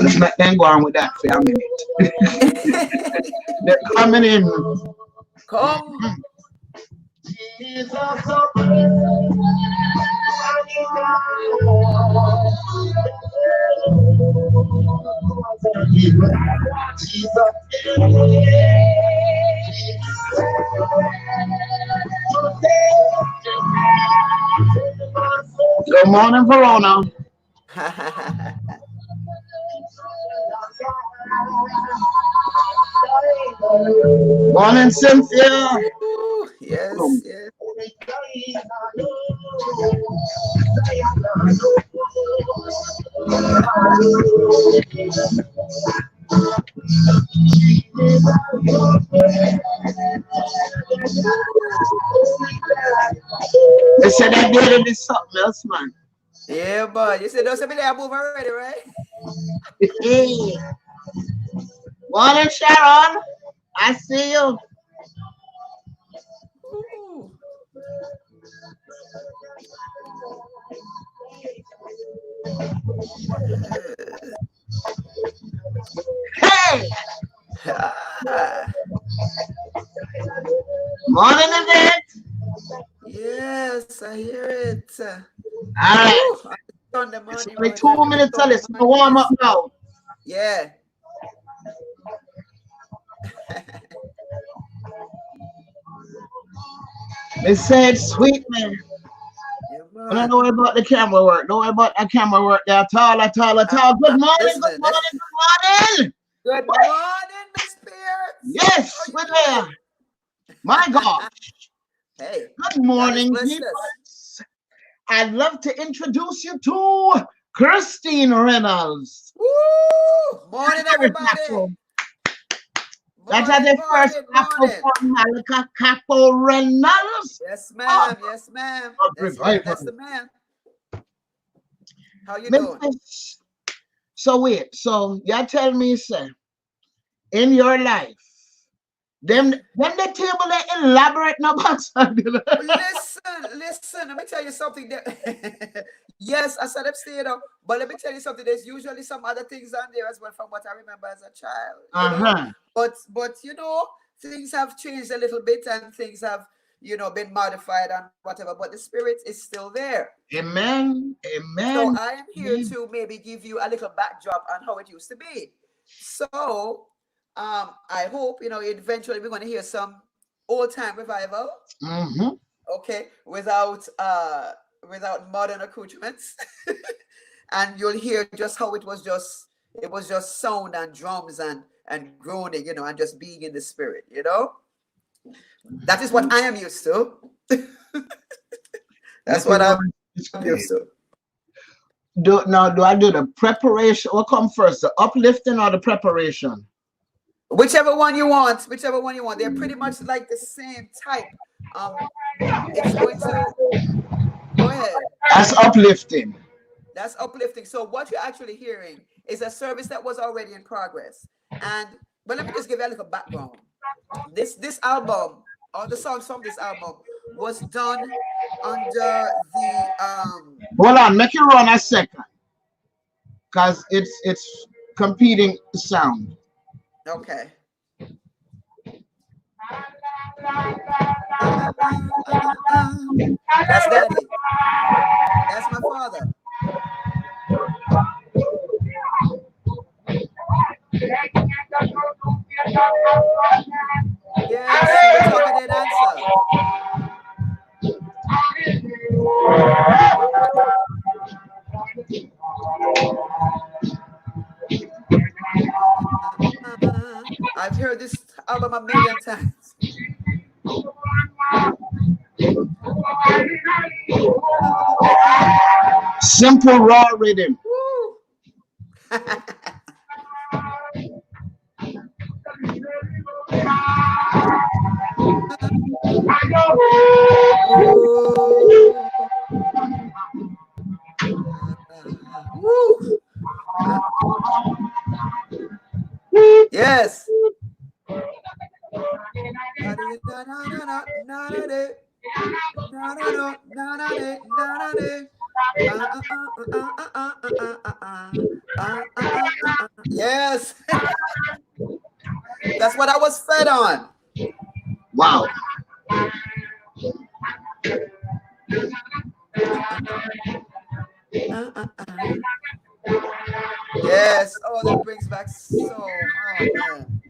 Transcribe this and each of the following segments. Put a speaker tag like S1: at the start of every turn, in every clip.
S1: Let's let them go on with that for a minute. They're coming in.
S2: Come.
S1: Good morning, Verona. Morning, Cynthia.
S2: Ooh, yes, yes.
S1: They said that did this something else, man.
S2: Yeah, but you said those people are moving already, right?
S1: Morning, Sharon. I see you.
S2: Ooh.
S1: Hey! Morning, Yvette.
S2: Yes, I hear it.
S1: All right. It's only 2 minutes to listen. Warm up now.
S2: Yeah.
S1: They said, sweet man.
S2: Yeah,
S1: I don't know about the camera work. Don't worry about the camera work there at all, at all, at all. Good morning, good morning, good morning.
S2: Good morning, MsBJPeart.
S1: Yes, we're there. My gosh.
S2: Hey.
S1: Good morning, viewers. I'd love to introduce you to Christine Reynolds.
S2: Woo! Morning, everybody.
S1: That's the first Afro from Mallica Kapo Reynolds.
S2: Yes, ma'am. Yes, ma'am. That's the man. How you doing?
S1: So wait, so you're telling me, sir, in your life, them the table they elaborate no about something.
S2: Listen, let me tell you something. Yes, I said upstairs, but let me tell you something. There's usually some other things on there as well from what I remember as a child. But you know, things have changed a little bit and things have, you know, been modified and whatever, but the spirit is still there.
S1: Amen. Amen.
S2: So I am here to maybe give you a little backdrop on how it used to be. So I hope, you know, eventually we're going to hear some old time revival. Okay, without modern accoutrements. And you'll hear just how it was just sound and drums and groaning, you know, and just being in the spirit, you know. That is what I am used to. That's what I'm used to.
S1: Do I do the preparation? What come first, the uplifting or the preparation?
S2: Whichever one you want. Whichever one you want. They're pretty much like the same type. It's going to go ahead.
S1: That's uplifting.
S2: That's uplifting. So what you're actually hearing is a service that was already in progress. But let me just give you a little background. This album, or the songs from this album, was done under the
S1: Hold on, make it run a second, cause it's competing sound.
S2: Okay. That's Daddy. That's my father. Yes, you were talking that answer. I've heard this album a million times.
S1: Simple raw rhythm.
S2: Yes. Yes. That's what I was fed on.
S1: Wow.
S2: Yes. Oh, that brings back so. Oh man.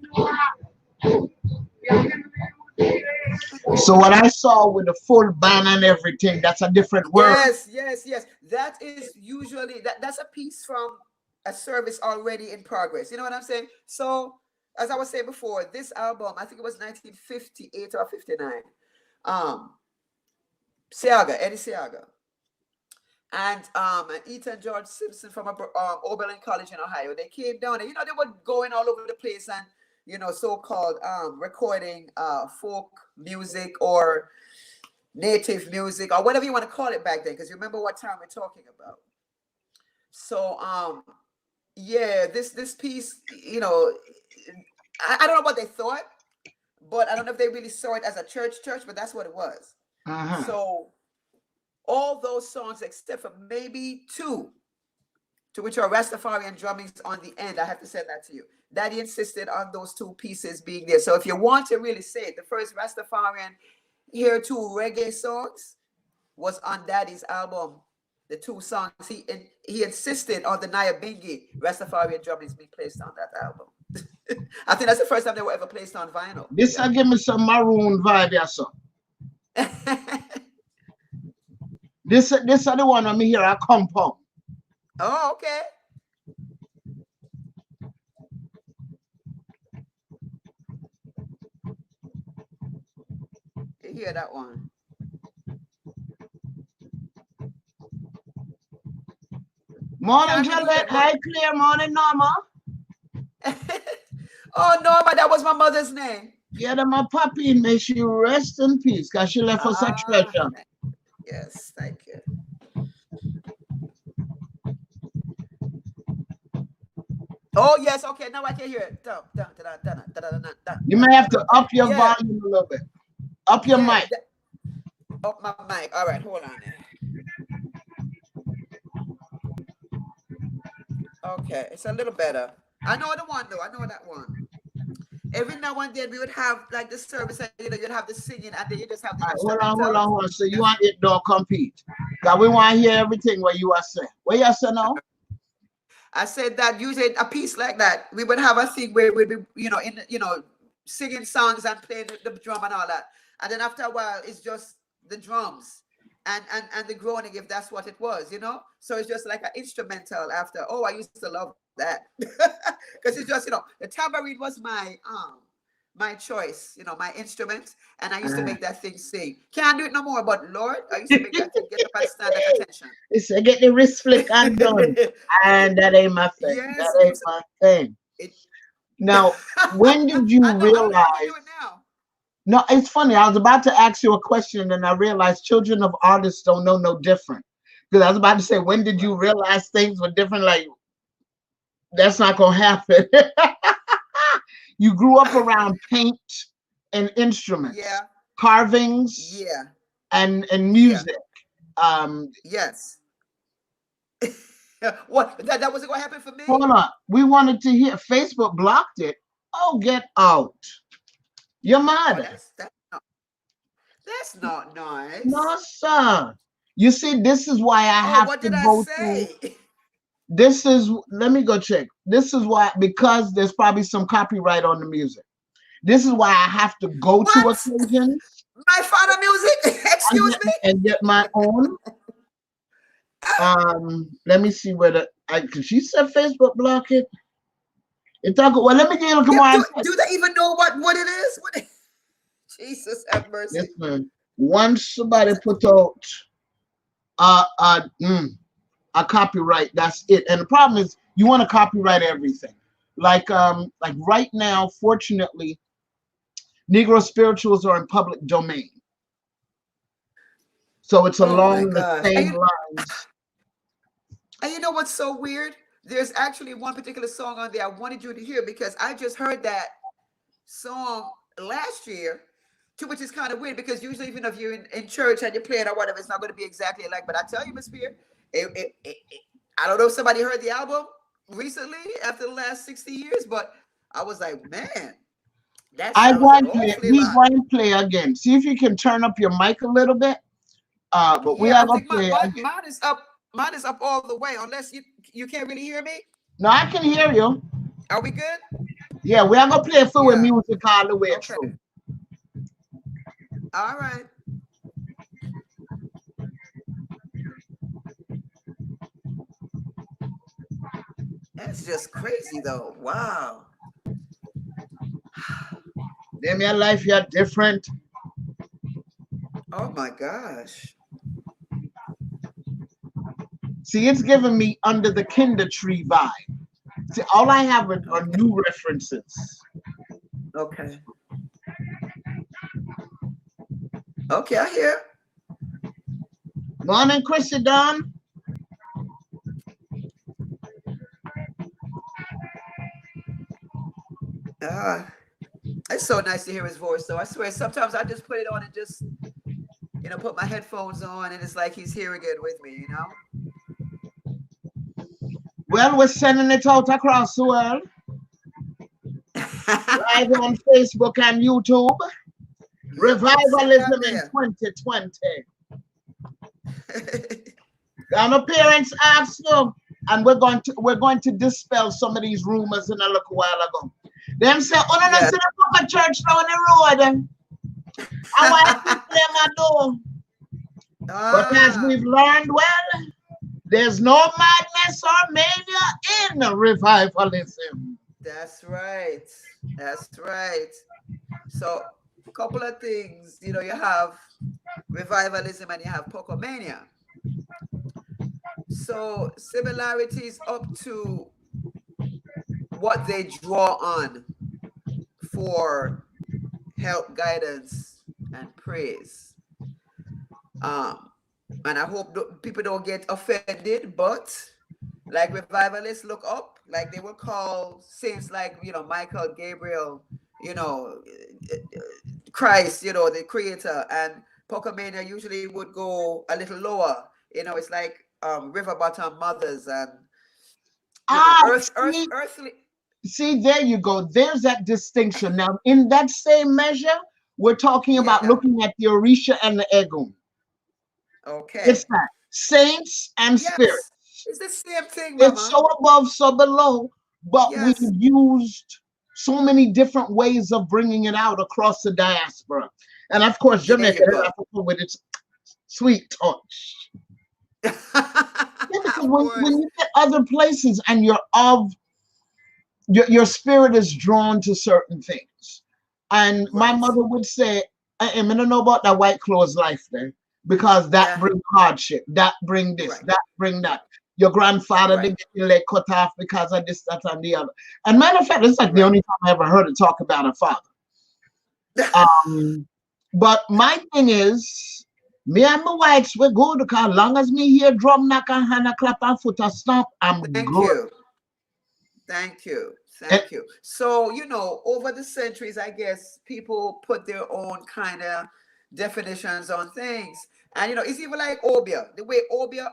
S1: So what I saw with the full band and everything, that's a different word.
S2: Yes, yes, yes. That is usually that's a piece from a service already in progress. You know what I'm saying? So as I was saying before, this album, I think it was 1958 or 59. Eddie Seaga, and Ethan George Simpson from Oberlin College in Ohio. They came down and they were going all over the place and so-called recording folk music or native music or whatever you want to call it back then, because you remember what time we're talking about. So yeah, this piece, I don't know what they thought, but I don't know if they really saw it as a church, but that's what it was. So all those songs except for maybe two, to which are Rastafarian drummings on the end, I have to say that to you. Daddy insisted on those two pieces being there. So if you want to really say it, the first Rastafarian Here Two reggae songs was on Daddy's album. The two songs he insisted on the Nyabingi Rastafarian drummings being placed on that album. I think that's the first time they were ever placed on vinyl.
S1: This will give me some maroon vibe, yeah, so. This is the one I'm here at Compound.
S2: Oh, okay. You hear that one?
S1: Morning, Gillette. Hi, Clear. Morning, Norma.
S2: Oh, Norma, that was my mother's name.
S1: Yeah, that my puppy. May she rest in peace, because she left us a treasure.
S2: Yes, thank you. Oh, yes, okay, now I can hear it.
S1: You may have to up your volume a little bit. Up your mic.
S2: Up my mic. All right, hold on there. Okay, it's a little better. I know the one, though. I know that one. Every now and then we would have like the service, and you'd have the singing, and then you just have the
S1: hold on. So you want it don't compete? Because we want to hear everything what you are saying. What you are saying now?
S2: I said that usually a piece like that, we would have a thing where we'd be, singing songs and playing the drum and all that. And then after a while, it's just the drums and the groaning, if that's what it was, So it's just like an instrumental after. Oh, I used to love that. Because it's just, the tambourine was my choice, my instrument, and I used to make that thing sing. Can't do it no more, but Lord, I used to make that thing get up and stand at attention.
S1: It's get the wrist flick and done. And that ain't my thing. Yes, that ain't my thing. Now, when did you realize? No, it's funny. I was about to ask you a question, and I realized children of artists don't know no different. Because I was about to say, when did you realize things were different? Like, that's not gonna happen. You grew up around paint and instruments, carvings, and music.
S2: Yes. What? That wasn't gonna happen for me?
S1: Hold on. We wanted to hear. Facebook blocked it. Oh, get out. Your mother.
S2: Oh, that's not nice.
S1: No, sir. You see, this is why I have to go through. This is, let me go check. This is why, because there's probably some copyright on the music. This is why I have to go to occasions.
S2: My father music, excuse me.
S1: And get my own. Let me see whether cause she said Facebook block it. Well, let me get come on.
S2: Do they even know what it is? Jesus have mercy.
S1: Listen, once somebody put out a copyright, that's it. And the problem is you want to copyright everything. Like right now, fortunately, Negro spirituals are in public domain. So it's along the same lines.
S2: And you know what's so weird? There's actually one particular song on there I wanted you to hear, because I just heard that song last year, which is kind of weird, because usually even if you're in church and you play it or whatever, it's not going to be exactly like, but I tell you, MsBJPeart, I don't know if somebody heard the album recently after the last 60 years, but I was like, man, that sounds
S1: we going to play again. See if you can turn up your mic a little bit. But we are going to play.
S2: Mine is up. Mine is up all the way. Unless you can't really hear me.
S1: No, I can hear you.
S2: Are we good?
S1: Yeah, we are going to play through music all the way through.
S2: All right. That's just crazy, though. Wow.
S1: Them your life, you're different.
S2: Oh my gosh.
S1: See, it's giving me Under the Kinder Tree vibe. See, all I have are new references.
S2: Okay. Okay, I hear.
S1: Morning, Chrissy Don.
S2: It's so nice to hear his voice, though. I swear, sometimes I just put it on and just, put my headphones on, and it's like he's hearing it with me,
S1: Well, we're sending it out across the world. Live on Facebook and YouTube. Revivalism in 2020. And the parents asked them, and we're going to dispel some of these rumors in a little while ago. Them say, "Oh, no, see the church down the road." I want to play my door. But as we've learned, well, there's no madness or mania in revivalism.
S2: That's right. That's right. So, a couple of things. You have revivalism and you have Pocomania. So, similarities up to what they draw on for help, guidance, and praise. And I hope people don't get offended, but like revivalists look up, like they will call saints like, Michael, Gabriel, Christ, the creator, and Pocomania usually would go a little lower. It's like river bottom mothers and earthly.
S1: See, there you go. There's that distinction. Now, in that same measure, we're talking about looking at the Orisha and the Egun.
S2: Okay.
S1: It's that. Saints and spirits.
S2: It's the same thing, Mama.
S1: It's so above, so below, but we've used so many different ways of bringing it out across the diaspora. And of course, Jamaica with its sweet touch. Because when you get other places and your spirit is drawn to certain things. And my mother would say, I don't know about that white clothes life there, because that bring hardship, that bring this, that bring that. Your grandfather didn't get your leg cut off because of this, that, and the other. And matter of fact, it's like the only time I ever heard her talk about her father. But my thing is, me and my whites, we're good, because as long as me hear drum knock and hand a clap and foot a stomp, I'm good.
S2: Thank you. Thank you. So, over the centuries, I guess people put their own kind of definitions on things. And, it's even like Obia. The way Obia,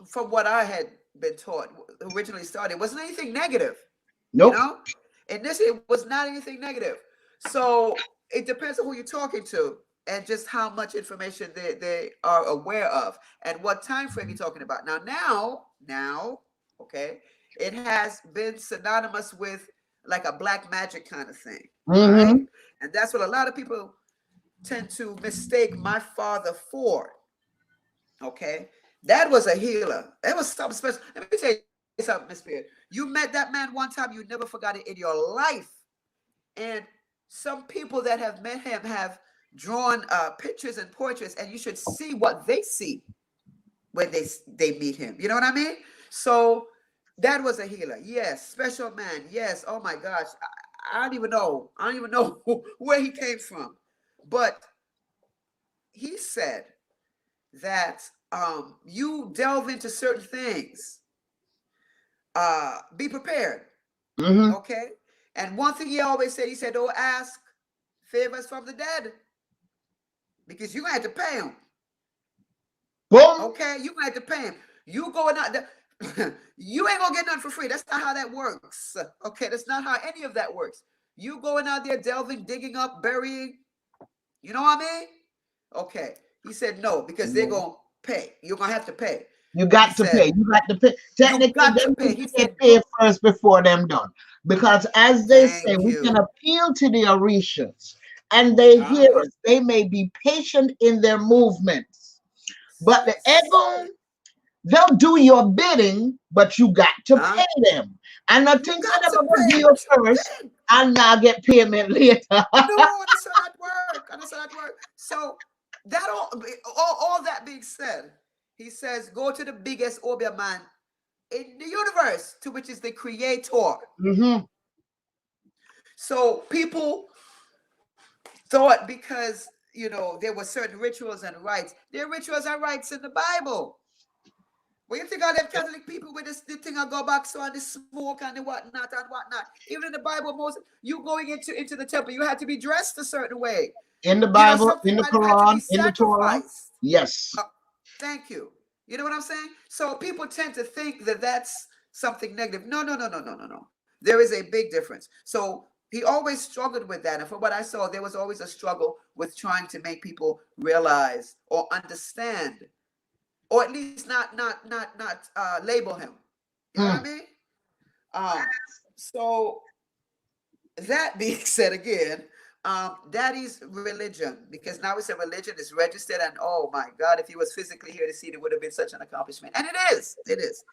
S2: from what I had been taught, originally started, wasn't anything negative.
S1: Nope.
S2: Initially, it was not anything negative. So it depends on who you're talking to and just how much information they are aware of and what time frame you're talking about. Now, okay, it has been synonymous with like a black magic kind of thing. Right? And that's what a lot of people tend to mistake my father for. Okay. That was a healer. That was something special. Let me tell you something, MsBJPeart. You met that man one time, you never forgot it in your life. And some people that have met him have drawn pictures and portraits, and you should see what they see when they meet him. You know what I mean? So that was a healer. Yes. Special man. Yes. Oh my gosh. I don't even know. I don't even know where he came from. But he said that you delve into certain things. Be prepared. Okay. And one thing he always said, he said, don't ask favors from the dead, because you're going to have to pay him.
S1: Boom.
S2: Okay. You're going to have to pay him. You going out there. You ain't gonna get nothing for free. That's not how that works. Okay, that's not how any of that works. You going out there delving, digging up, burying. You know what I mean? Okay. He said no, because they're gonna pay. You're gonna have to pay.
S1: You got to pay. You got to pay. Technically,
S2: you got to pay. He said
S1: pay first before them done. Because as they say, we can appeal to the Orishas and they hear us. They may be patient in their movements. But the Egon, they'll do your bidding, but you got to pay them. And I think I never go do you first and now get payment later.
S2: No, that's how that work. That's how that work. So that all that being said, he says, go to the biggest Obia man in the universe, to which is the creator. So people thought, because, you know, there were certain rituals and rites. There are rituals and rites in the Bible. When you think of them Catholic people with this thing I go back, so and the smoke and the whatnot and whatnot. Even in the Bible, Moses, you going into the temple, you had to be dressed a certain way.
S1: In the Bible, you know, in the Quran, in the Torah. Yes.
S2: Thank you. You know what I'm saying? So people tend to think that that's something negative. No. There is a big difference. So he always struggled with that. And from what I saw, there was always a struggle with trying to make people realize or understand, or at least not label him. You know what I mean? So that being said, again, Daddy's religion, because now it's a religion, is registered, and oh my God, if he was physically here to see it, it would have been such an accomplishment. And it is.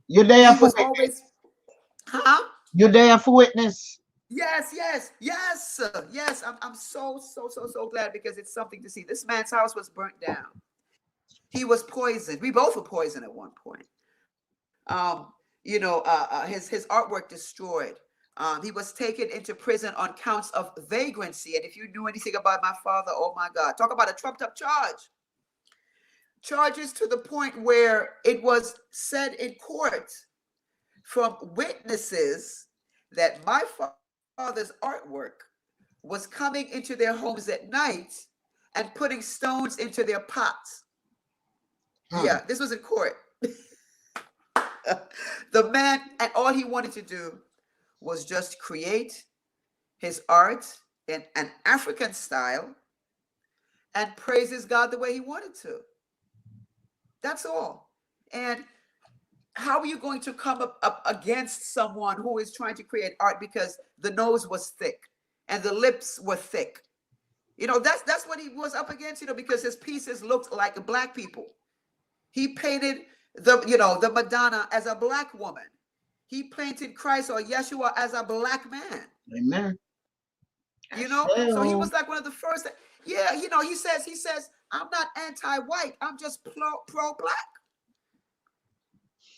S1: You're there for witness. You're there for witness.
S2: Yes. I'm so glad, because it's something to see. This man's house was burnt down. He was poisoned. We both were poisoned at one point. His artwork destroyed. He was taken into prison on counts of vagrancy. And if you knew anything about my father, oh my God, talk about a trumped up charge. Charges to the point where it was said in court from witnesses that my father's artwork was coming into their homes at night and putting stones into their pots. Yeah, this was in court. The man, and all he wanted to do was just create his art in an African style and praises God the way he wanted to. That's all. And how are you going to come up against someone who is trying to create art because the nose was thick and the lips were thick? You know, that's what he was up against, you know, because his pieces looked like black people. He painted the Madonna as a black woman. He painted Christ or Yeshua as a black man.
S1: Amen.
S2: You know, so he was like one of the first. Yeah, you know, he says, I'm not anti-white. I'm just pro-black.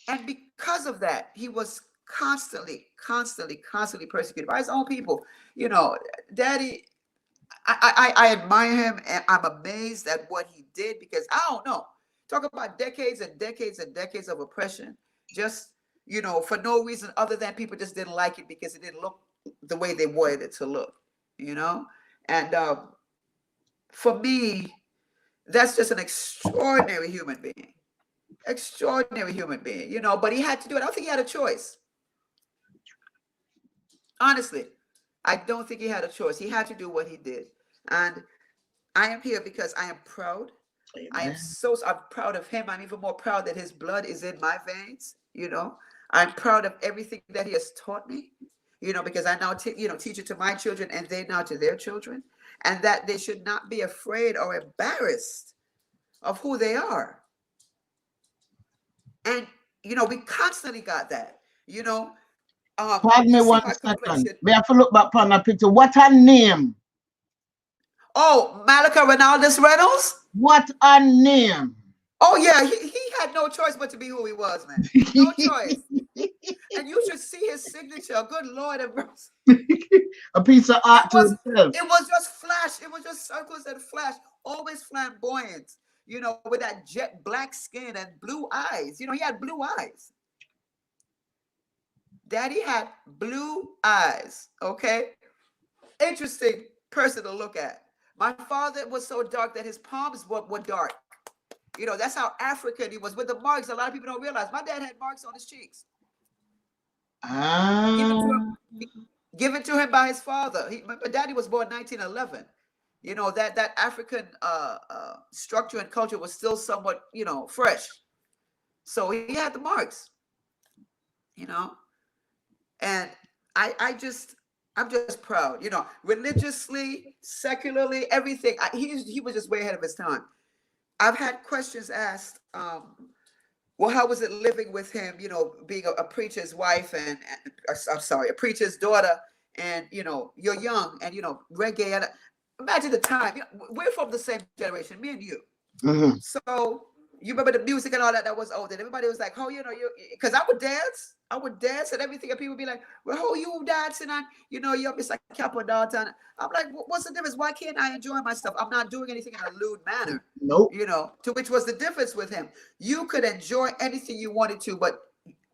S2: And because of that, he was constantly persecuted by his own people. You know, Daddy, I admire him, and I'm amazed at what he did, because I don't know. Talk about decades and decades and decades of oppression, just, you know, for no reason other than people just didn't like it because it didn't look the way they wanted it to look, you know? And for me, that's just an extraordinary human being. Extraordinary human being, you know, but he had to do it. I don't think he had a choice. Honestly, I don't think he had a choice. He had to do what he did. And I am here because I am proud. Amen. I'm proud of him. I'm even more proud that his blood is in my veins. You know, I'm proud of everything that he has taught me, you know, because I now teach it to my children, and they now to their children, and that they should not be afraid or embarrassed of who they are. And, you know, we constantly got that, you know.
S1: Pardon me 1 second. We have to look back on that picture. What her name?
S2: Oh, Mallica Reynolds?
S1: What a name.
S2: Oh, yeah. He had no choice but to be who he was, man. No choice. And you should see his signature. Good Lord have mercy.
S1: A piece of art to himself.
S2: It was just flash. It was just circles and flash. Always flamboyant. You know, with that jet black skin and blue eyes. You know, he had blue eyes. Daddy had blue eyes. Okay? Interesting person to look at. My father was so dark that his palms were dark. You know, that's how African he was. With the marks, a lot of people don't realize. My dad had marks on his cheeks. Given to him by his father. My daddy was born 1911. You know, that African structure and culture was still somewhat, you know, fresh. So he had the marks, you know. And I'm just proud, you know, religiously, secularly, everything. He was just way ahead of his time. I've had questions asked, well, how was it living with him, you know, being a preacher's wife and I'm sorry, a preacher's daughter, and, you know, you're young and, you know, reggae. And imagine the time. You know, we're from the same generation, me and you.
S1: Mm-hmm.
S2: So you remember the music and all that was old, and everybody was like, oh, you know, because I would dance and everything, and people would be like, well, who you dancing on? You know, you're Mr. Kapo daughter. And I'm like, what's the difference? Why can't I enjoy myself? I'm not doing anything in a lewd manner.
S1: Nope.
S2: You know, to which was the difference with him. You could enjoy anything you wanted to, but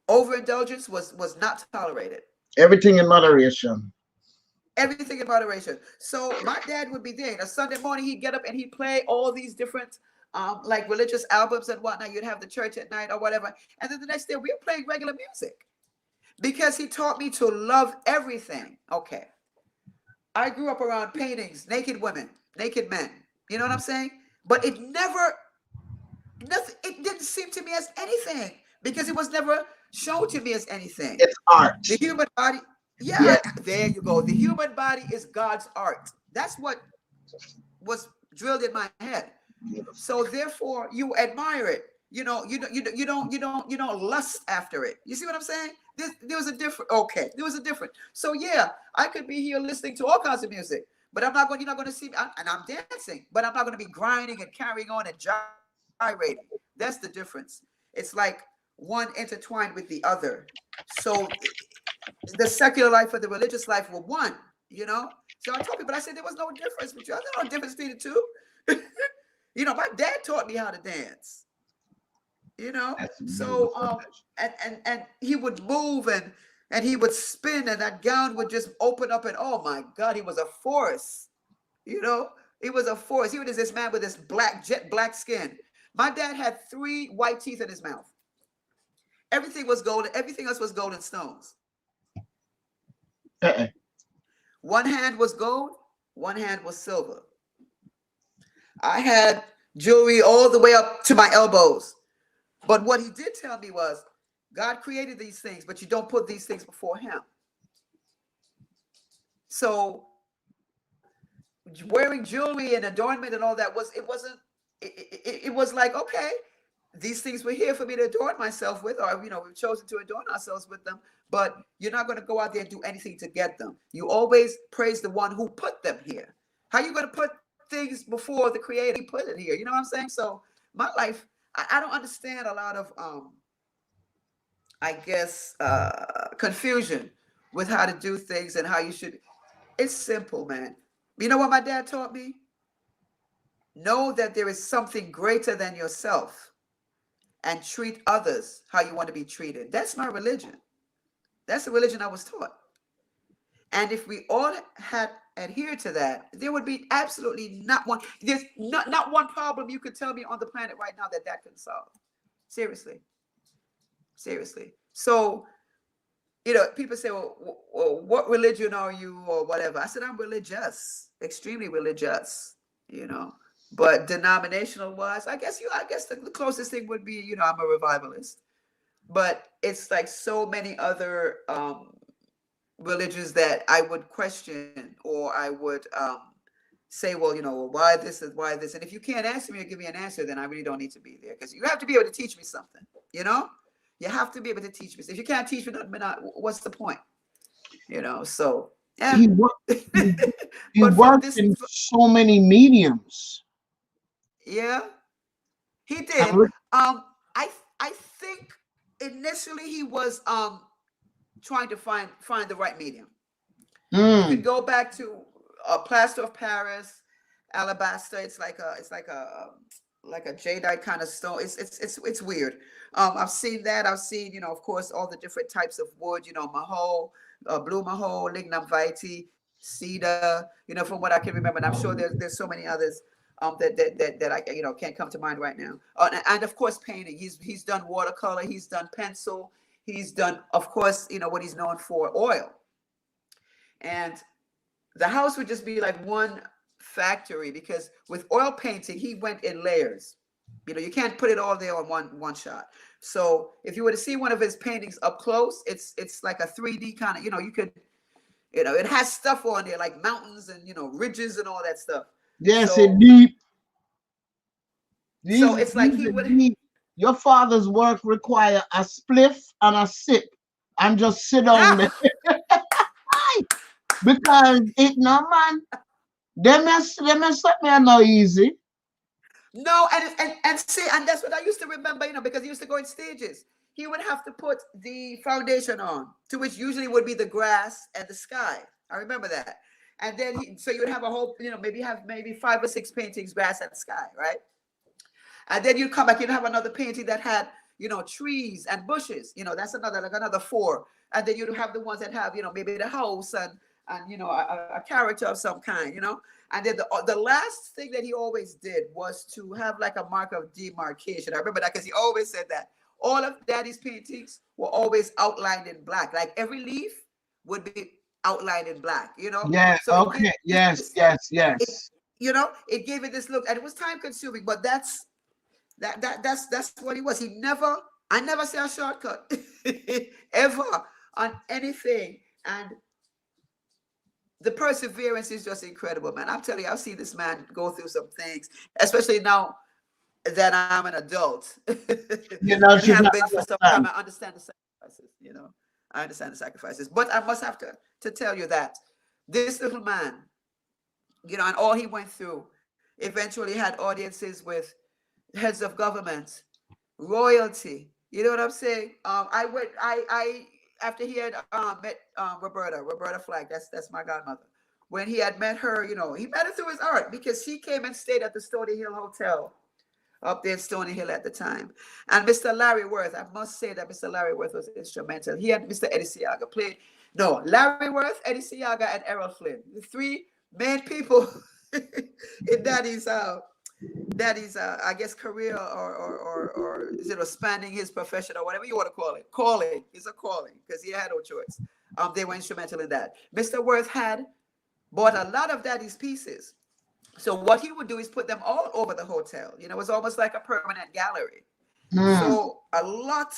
S2: overindulgence was not tolerated.
S1: Everything in moderation.
S2: Everything in moderation. So my dad would be there. A Sunday morning, he'd get up and he'd play all these different like religious albums and whatnot. You'd have the church at night or whatever. And then the next day we were playing regular music because he taught me to love everything. Okay. I grew up around paintings, naked women, naked men. You know what I'm saying? But it didn't seem to me as anything because it was never shown to me as anything.
S1: It's art.
S2: The human body. Yeah, there you go. The human body is God's art. That's what was drilled in my head. So therefore, you admire it. You know, you don't lust after it. You see what I'm saying? There was a different. Okay, there was a different. So yeah, I could be here listening to all kinds of music, but I'm not going. You're not going to see me, and I'm dancing, but I'm not going to be grinding and carrying on and gyrating. That's the difference. It's like one intertwined with the other. So the secular life and the religious life were one, you know? So I told people, I said, there was no difference between, there's no difference between the two. You know, my dad taught me how to dance, you know? So, and he would move and he would spin and that gown would just open up and, oh my God, he was a force, you know? He was a force. He was this man with this jet black skin. My dad had 3 white teeth in his mouth. Everything was golden. Everything else was golden stones. One hand was gold, one hand was silver. I had jewelry all the way up to my elbows. But what he did tell me was, God created these things, but you don't put these things before him. So wearing jewelry and adornment and all that it was like, okay, these things were here for me to adorn myself with, or, you know, we've chosen to adorn ourselves with them, but you're not going to go out there and do anything to get them. You always praise the one who put them here. How are you going to put things before the creator? He put it here. You know what I'm saying? So my life, I don't understand a lot of, I guess, confusion with how to do things and how you should. It's simple, man. You know what my dad taught me? Know that there is something greater than yourself. And treat others how you want to be treated. That's my religion. That's the religion I was taught. And if we all had adhered to that, there would be absolutely there's not one problem you could tell me on the planet right now that can solve. Seriously. Seriously. So, you know, people say, well, what religion are you or whatever? I said, I'm religious, extremely religious, you know. But denominational wise, I guess the closest thing would be, you know, I'm a revivalist. But it's like so many other religions that I would question, or I would say, well, you know, why this is why this. And if you can't answer me or give me an answer, then I really don't need to be there, because you have to be able to teach me something, you know? You have to be able to teach me. If you can't teach me nothing, what's the point? You know, so. Yeah.
S1: He worked in so many mediums.
S2: Yeah, he did. I think initially he was trying to find the right medium. You could go back to plaster of Paris, alabaster. It's like a jadeite kind of stone. It's weird. I've seen that. I've seen, you know, of course, all the different types of wood. You know, maho, blue maho, lignum vitae, cedar. You know, from what I can remember, and I'm sure there's so many others. that I can't come to mind right now. And of course painting. He's done watercolor, he's done pencil, he's done, of course, what he's known for, oil. And the house would just be like one factory, because with oil painting he went in layers. You can't put it all there on one shot. So if you were to see one of his paintings up close, it's like a 3D kind of, you could, it has stuff on there like mountains and ridges and all that stuff.
S1: Yes,
S2: so,
S1: indeed.
S2: So it's like he would.
S1: Your father's work require a spliff and a sip and just sit down there. Because it no man, they mess up me no easy.
S2: No, and see, and that's what I used to remember, because he used to go in stages. He would have to put the foundation on, to which usually would be the grass and the sky. I remember that. And then so you would have a whole, maybe 5 or 6 paintings, grass and sky, right? And then you'd come back, you'd have another painting that had, trees and bushes. That's another 4. And then you'd have the ones that have, maybe the house and a character of some kind, And then the last thing that he always did was to have like a mark of demarcation. I remember that because he always said that. All of Daddy's paintings were always outlined in black. Like every leaf would be outlined in black,
S1: Yeah,
S2: So
S1: okay, yes.
S2: It gave it this look, and it was time consuming, but that's what he was. I never see a shortcut ever on anything. And the perseverance is just incredible, man. I'm telling you, I've seen this man go through some things, especially now that I'm an adult. And have been for some time. I understand the sacrifices, I understand the sacrifices. But I must have to tell you that this little man, and all he went through, eventually had audiences with heads of government, royalty. You know what I'm saying? I after he had met Roberta Flack, that's my godmother. When he had met her, he met her through his art, because she came and stayed at the Stony Hill Hotel up there in Stony Hill at the time. And Mr. Larry Worth, I must say that Mr. Larry Worth was instrumental. He and Mr. Eddie Siaga played. No, Larry Worth, Eddie Siaga, and Errol Flynn, the 3 main people in Daddy's I guess career, or spanning his profession, or whatever you want to call it. Calling is a calling, because he had no choice. They were instrumental in that. Mr. Worth had bought a lot of Daddy's pieces. So what he would do is put them all over the hotel. It was almost like a permanent gallery. So a lot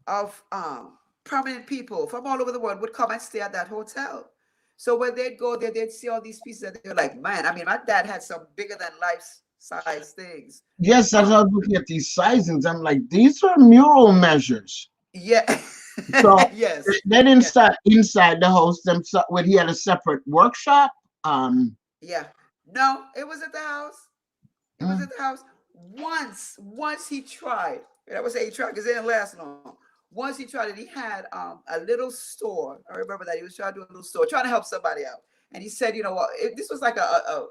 S2: of prominent people from all over the world would come and stay at that hotel. So when they'd go there, they'd see all these pieces, and they're like, man, I mean, my dad had some bigger than life size things.
S1: Yes, as I was looking at these sizings, I'm like, these are mural measures.
S2: Yeah.
S1: So
S2: yes.
S1: They didn't start inside the house themselves, when he had a separate workshop.
S2: Yeah. No, it was at the house. It was at the house. Once he tried. I would say he tried because it didn't last long. Once he tried it, he had a little store. I remember that he was trying to do a little store, trying to help somebody out. And he said, this was like a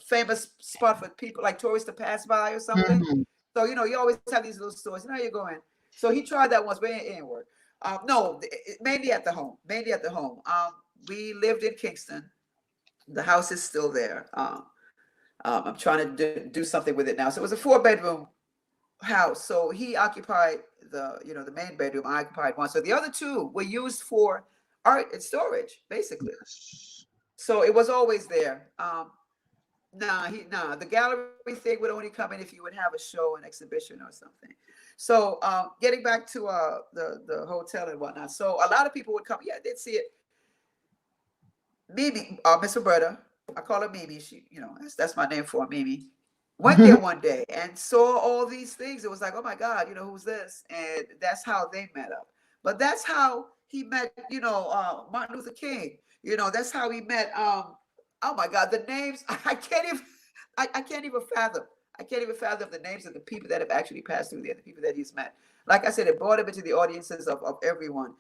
S2: famous spot for people, like tourists, to pass by or something. So, you always have these little stores. How you going? So he tried that once, but it didn't work. No, mainly at the home. We lived in Kingston. The house is still there. I'm trying to do something with it now. So it was a 4-bedroom house. So he occupied the main bedroom. I occupied one. So the other 2 were used for art and storage, basically. So it was always there. The gallery thing would only come in if you would have a show, an exhibition, or something. So getting back to the hotel and whatnot. So a lot of people would come. Yeah, they'd see it. Mimi, Miss Roberta, I call her Mimi. She, that's my name for her, Mimi. Went there one day and saw all these things. It was like, oh my God, who's this? And that's how they met up. But that's how he met, Martin Luther King. That's how he met. Oh my God, the names I can't even fathom. I can't even fathom the names of the people that have actually passed through there, the people that he's met. Like I said, it brought him into the audiences of everyone.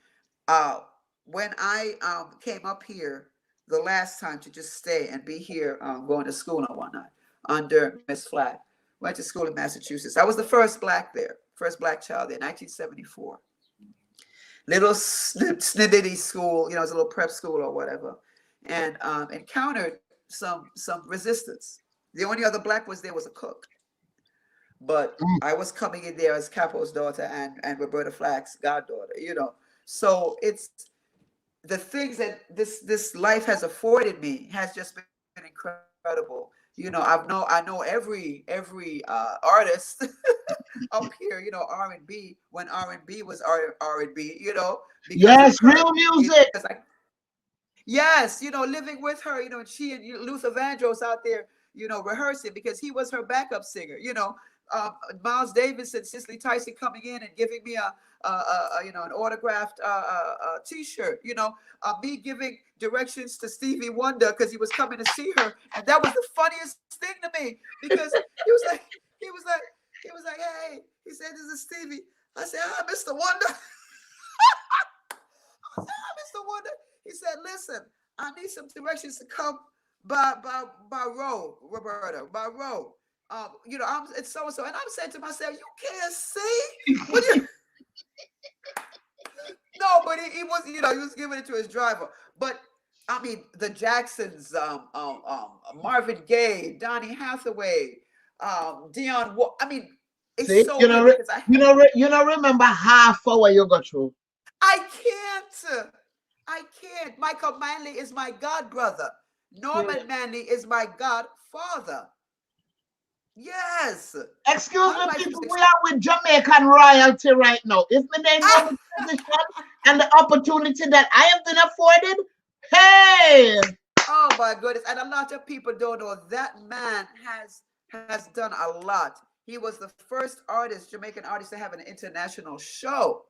S2: When I came up here the last time to just stay and be here, going to school and whatnot under Miss Flack, went to school in Massachusetts. I was the first black child there, 1974. Little snippety school, it was a little prep school or whatever, and encountered some resistance. The only other black was there was a cook. But I was coming in there as Kapo's daughter and Roberta Flack's goddaughter, you know. So it's the things that this life has afforded me has just been incredible. You know, I know every artist up here, you know, R&B, when R&B was R&B, you know, because
S1: yes, real music.
S2: Yes, you know, living with her, you know, and she and Luther Vandross out there, you know, rehearsing because he was her backup singer, you know. Miles Davis and Cicely Tyson coming in and giving me a you know, an autographed T-shirt, you know, me giving directions to Stevie Wonder because he was coming to see her, and that was the funniest thing to me because he was like, hey, he said, this is Stevie. I said, hi, Mr. Wonder. I said, hi, Mr. Wonder. He said, listen, I need some directions to come by road, Roberta, by road. You know, it's so and so, and I'm saying to myself, you can't see. No, but he was, you know, he was giving it to his driver. But I mean, the Jacksons, Marvin Gaye, Donny Hathaway, Dion. I mean, it's
S1: see,
S2: so
S1: you know,
S2: good because
S1: you know, remember half hour you got through.
S2: I can't. Michael Manley is my god brother. Norman Manley is my godfather. Yes.
S1: Excuse me, people. We are with Jamaican royalty right now. If me they know the position and the opportunity that I have been afforded, hey.
S2: Oh my goodness! And a lot of people don't know that man has done a lot. He was the first artist, Jamaican artist, to have an international show.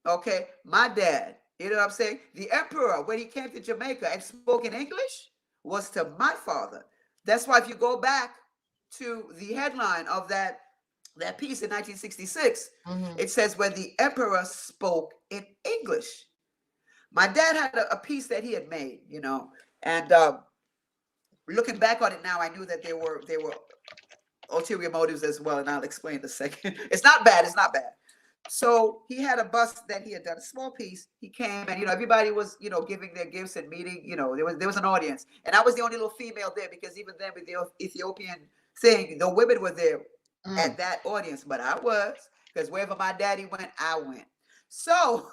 S2: Okay, my dad. You know what I'm saying? The emperor, when he came to Jamaica and spoke in English, was to my father. That's why if you go back to the headline of that piece in 1966, it says when the emperor spoke in English. My dad had a piece that he had made, you know, and looking back on it now, I knew that there were ulterior motives as well, and I'll explain in a second. It's not bad. So he had a bust that he had done, a small piece. He came and, you know, everybody was, you know, giving their gifts and meeting, you know, there was an audience. And I was the only little female there because even then with the Ethiopian thing, the women were there at that audience. But I was, because wherever my daddy went, I went. So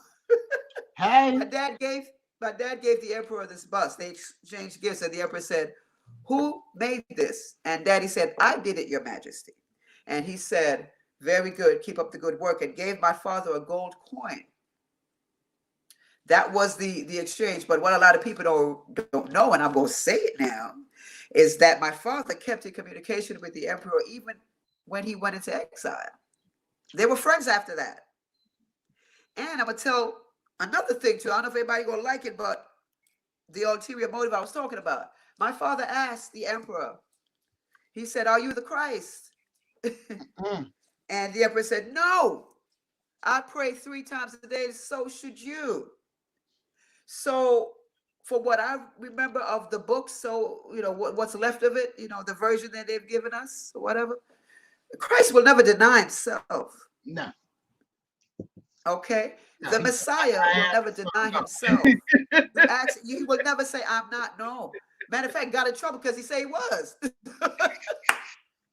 S2: my dad gave the emperor this bust. They exchanged gifts and the emperor said, who made this? And daddy said, I did it, Your Majesty. And he said, very good, keep up the good work, and gave my father a gold coin. That was the exchange. But what a lot of people don't know, and I'm going to say it now, is that my father kept in communication with the emperor even when he went into exile. They were friends after that. And I'm going to tell another thing too. I don't know if everybody going to like it, but the ulterior motive I was talking about. My father asked the emperor, he said, are you the Christ? And the emperor said, no, I pray 3 times a day, so should you. So for what I remember of the book, so, you know, what's left of it, you know, the version that they've given us or whatever, Christ will never deny himself.
S1: No.
S2: Okay? No, the Messiah will never deny himself. He will never say, I'm not. No. Matter of fact, got in trouble because he said he was.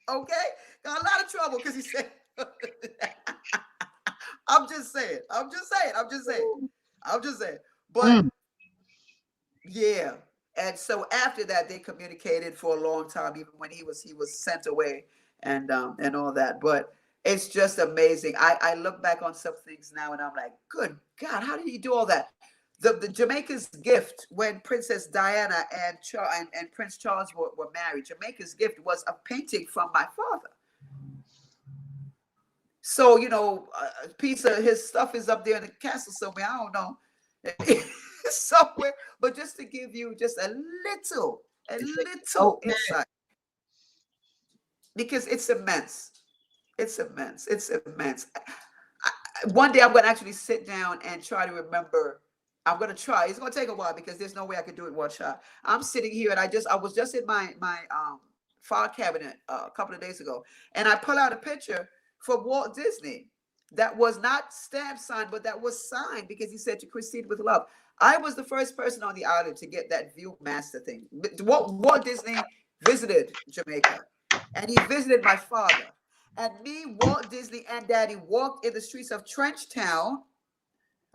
S2: Okay? Got a lot of trouble because he said, I'm just saying. But yeah. And so after that, they communicated for a long time, even when he was sent away and all that. But it's just amazing. I look back on some things now and I'm like, good God, how did he do all that? The Jamaica's gift when Princess Diana and Prince Charles were married, Jamaica's gift was a painting from my father. So, you know, a piece of his stuff is up there in the castle somewhere. I don't know. Somewhere. But just to give you just a little insight. Because it's immense. It's immense. One day I'm going to actually sit down and try to remember. I'm going to try. It's going to take a while because there's no way I could do it one shot. I'm sitting here and I was just in my file cabinet a couple of days ago. And I pull out a picture for Walt Disney that was not stamp signed, but that was signed because he said to proceed with love. I was the first person on the island to get that Viewmaster thing. Walt Disney visited Jamaica, and he visited my father. And me, Walt Disney, and Daddy walked in the streets of Trenchtown.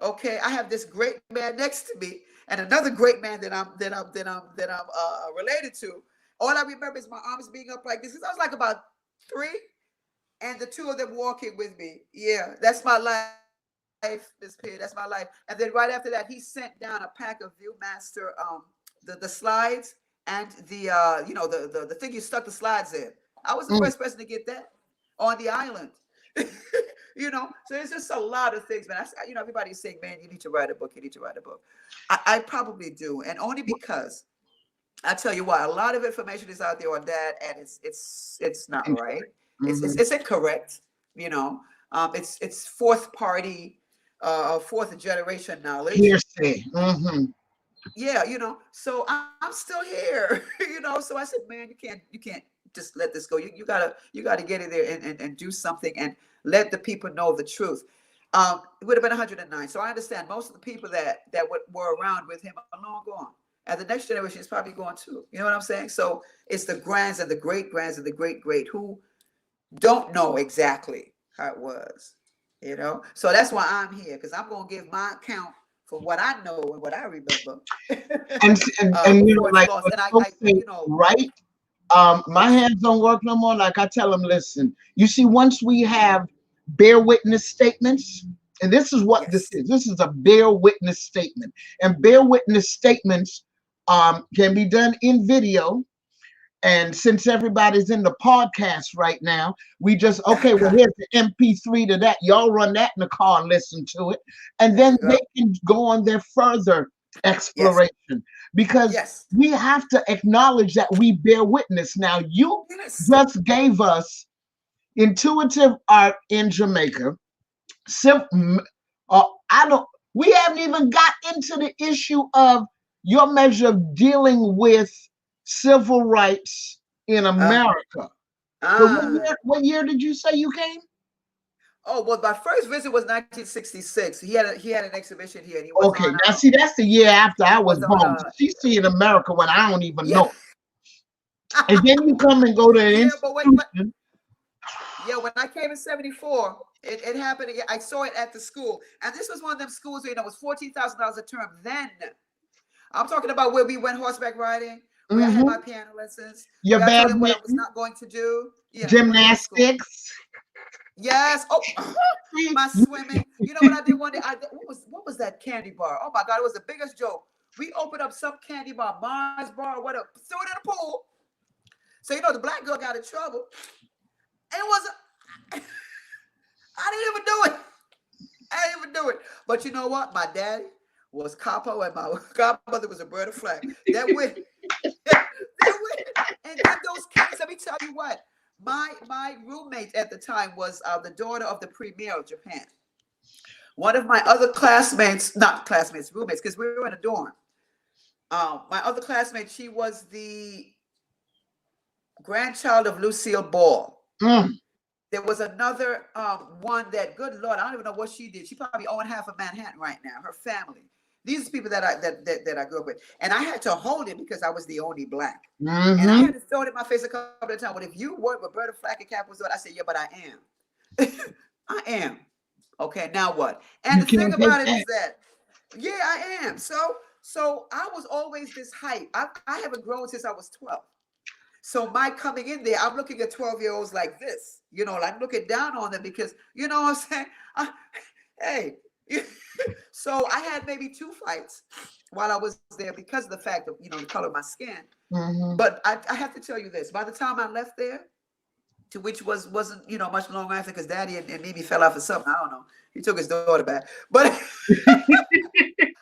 S2: Okay, I have this great man next to me, and another great man that I'm related to. All I remember is my arms being up like this. I was like about 3, and the 2 of them walking with me. Yeah, that's my life, MsBJPeart. That's my life. And then right after that, he sent down a pack of Viewmaster, the slides and the the thing you stuck the slides in. I was the first person to get that on the island. So it's just a lot of things, man. Everybody's saying, man, you need to write a book. You need to write a book. I probably do, and only because I tell you why. A lot of information is out there on that, and it's not right. It's incorrect. It's fourth party, fourth generation knowledge.
S1: Hearsay.
S2: Yeah, so I'm still here. So I said, man, you can't just let this go. You gotta get in there and do something and let the people know the truth. It would have been 109. So I understand most of the people that were around with him are long gone. And the next generation is probably gone too. You know what I'm saying? So it's the grands and the great grands and the great who don't know exactly how it was. So that's why I'm here, because I'm gonna give my account for what I know and what I remember.
S1: Right? My hands don't work no more. Like I tell them, listen, you see, once we have bear witness statements, and this is what this is. This is a bear witness statement, and bear witness statements can be done in video. And since everybody's in the podcast right now, we just, okay, well, here's the MP3 to that. Y'all run that in the car and listen to it. And then they can go on their further exploration, because we have to acknowledge that we bear witness. Now, you just gave us intuitive art in Jamaica. We haven't even got into the issue of your measure of dealing with civil rights in America. So what year did you say you came?
S2: Oh, well, my first visit was 1966. He had an exhibition here. And he
S1: was now see, that's the year after I was born. She's seeing America when I don't even know. And then you come and go to an institution.
S2: When I came in 74, it happened again. I saw it at the school. And this was one of them schools where it was $14,000 a term then. I'm talking about where we went horseback riding, where I had my piano lessons.
S1: Your
S2: I told him what I was not going to do.
S1: Gymnastics.
S2: Yes. Oh, my swimming. You know what I did one day? What was that candy bar? Oh my God, it was the biggest joke. We opened up some candy bar, Mars bar, whatever, threw it in the pool. So the black girl got in trouble. It wasn't. I didn't even do it. But you know what? My daddy was Kapo, and my godmother was a bird of flag. That went. And then those kids. Let me tell you what. My roommate at the time was the daughter of the premier of Japan. One of my other classmates, not classmates, roommates, because we were in a dorm. My other classmate, she was the grandchild of Lucille Ball. There was another one that, good Lord, I don't even know what she did. She probably owned half of Manhattan right now, her family. These are people that I grew up with. And I had to hold it because I was the only black. And I had to throw it in my face a couple of times. But if you work with Roberta Flack and Kapo, I said, yeah, but I am. I am. Okay, now what? And the thing about it is that, yeah, I am. So I was always this height. I haven't grown since I was 12. So my coming in there, I'm looking at 12-year-olds like this, like looking down on them because, you know what I'm saying? Hey. So I had maybe 2 fights while I was there because of the fact of, the color of my skin. But I have to tell you this. By the time I left there, to which wasn't, much longer after, because Daddy and Mimi fell off or something. I don't know. He took his daughter back. But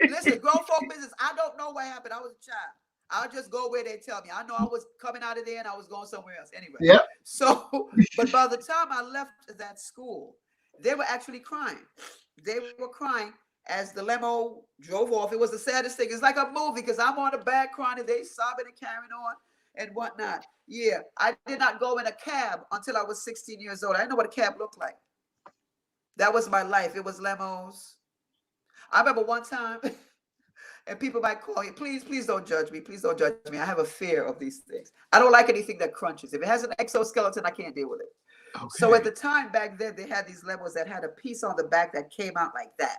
S2: listen, grown folk business. I don't know what happened. I was a child. I'll just go where they tell me. I know I was coming out of there and I was going somewhere else. Anyway.
S1: Yeah.
S2: So, but by the time I left that school, they were actually crying. They were crying as the limo drove off. It was the saddest thing. It's like a movie because I'm on the back crying and they sobbing and carrying on and whatnot. Yeah, I did not go in a cab until I was 16 years old. I didn't know what a cab looked like. That was my life. It was limos. I remember one time And people might call you, please don't judge me. Please don't judge me. I have a fear of these things. I don't like anything that crunches. If it has an exoskeleton, I can't deal with it. Okay. So at the time back then, they had these labels that had a piece on the back that came out like that.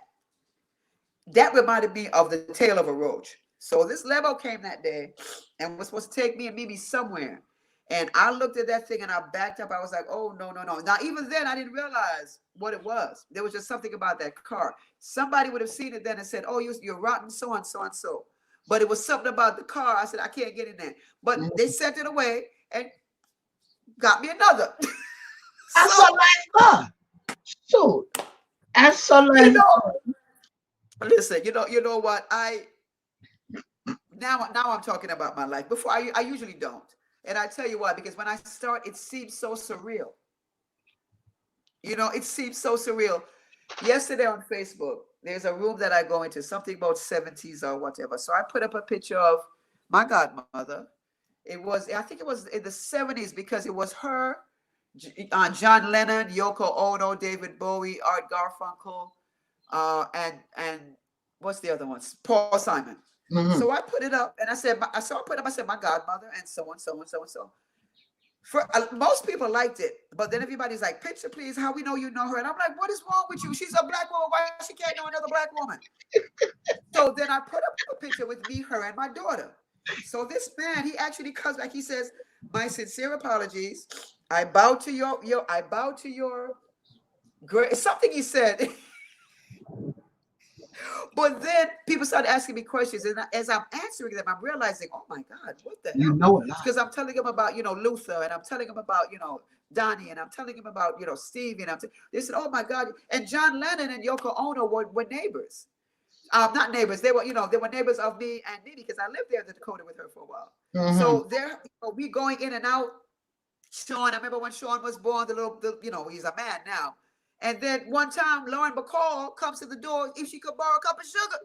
S2: That reminded me of the tail of a roach. So this label came that day and was supposed to take me and Mimi somewhere. And I looked at that thing and I backed up. I was like, oh, no. Now, even then, I didn't realize what it was. There was just something about that car. Somebody would have seen it then and said, oh, you're rotten so and so and so. But it was something about the car. I said, I can't get in there. But they sent it away and got me another.
S1: That's so nice car. Shoot. That's so nice.
S2: Listen, you know what? Now I'm talking about my life. Before, I usually don't. And I tell you why, because when I start, it seems so surreal. It seems so surreal. Yesterday on Facebook, there's a room that I go into, something about 70s or whatever. So I put up a picture of my godmother. I think it was in the 70s because it was her, John Lennon, Yoko Ono, David Bowie, Art Garfunkel, and what's the other ones? Paul Simon. Mm-hmm. So I put it up and I said, I said, my godmother and so and so and so and so. Most people liked it, but then everybody's like, picture please, how we know you know her? And I'm like, what is wrong with you? She's a black woman. Why she can't know another black woman? So then I put up a picture with me, her, and my daughter. So this man, he actually comes back. He says, my sincere apologies. I bow to your great, something he said. But then people started asking me questions, and as I'm answering them, I'm realizing, oh my God, what the hell? Because I'm telling them about, Luther, and I'm telling them about, Donnie, and I'm telling them about, Stevie, and they said, oh my God. And John Lennon and Yoko Ono were neighbors. Not neighbors. They were, they were neighbors of me and Nene, because I lived there in Dakota with her for a while. Mm-hmm. So we going in and out. Sean, I remember when Sean was born, he's a man now. And then one time, Lauren McCall comes to the door if she could borrow a cup of sugar.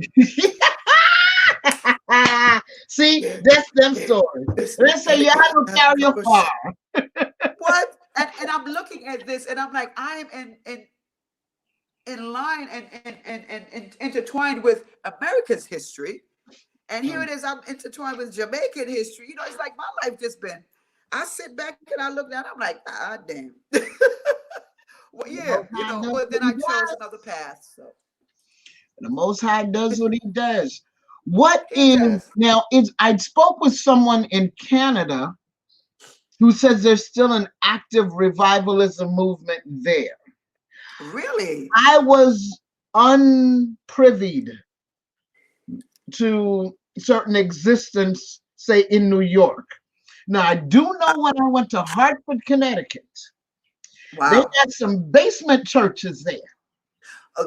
S1: See, that's them stories. Let's say you have to carry your far.
S2: What? And I'm looking at this, and I'm like, I am in line and intertwined with America's history, and here it is. I'm intertwined with Jamaican history. It's like my life just been. I sit back and I look down. I'm like, ah, damn. Well, yeah, but then I chose another path. So
S1: the Most High does what He does. I spoke with someone in Canada who says there's still an active revivalism movement there.
S2: Really?
S1: I was unprivy to certain existence, say in New York. Now I do know when I went to Hartford, Connecticut. Wow. They had some basement churches there.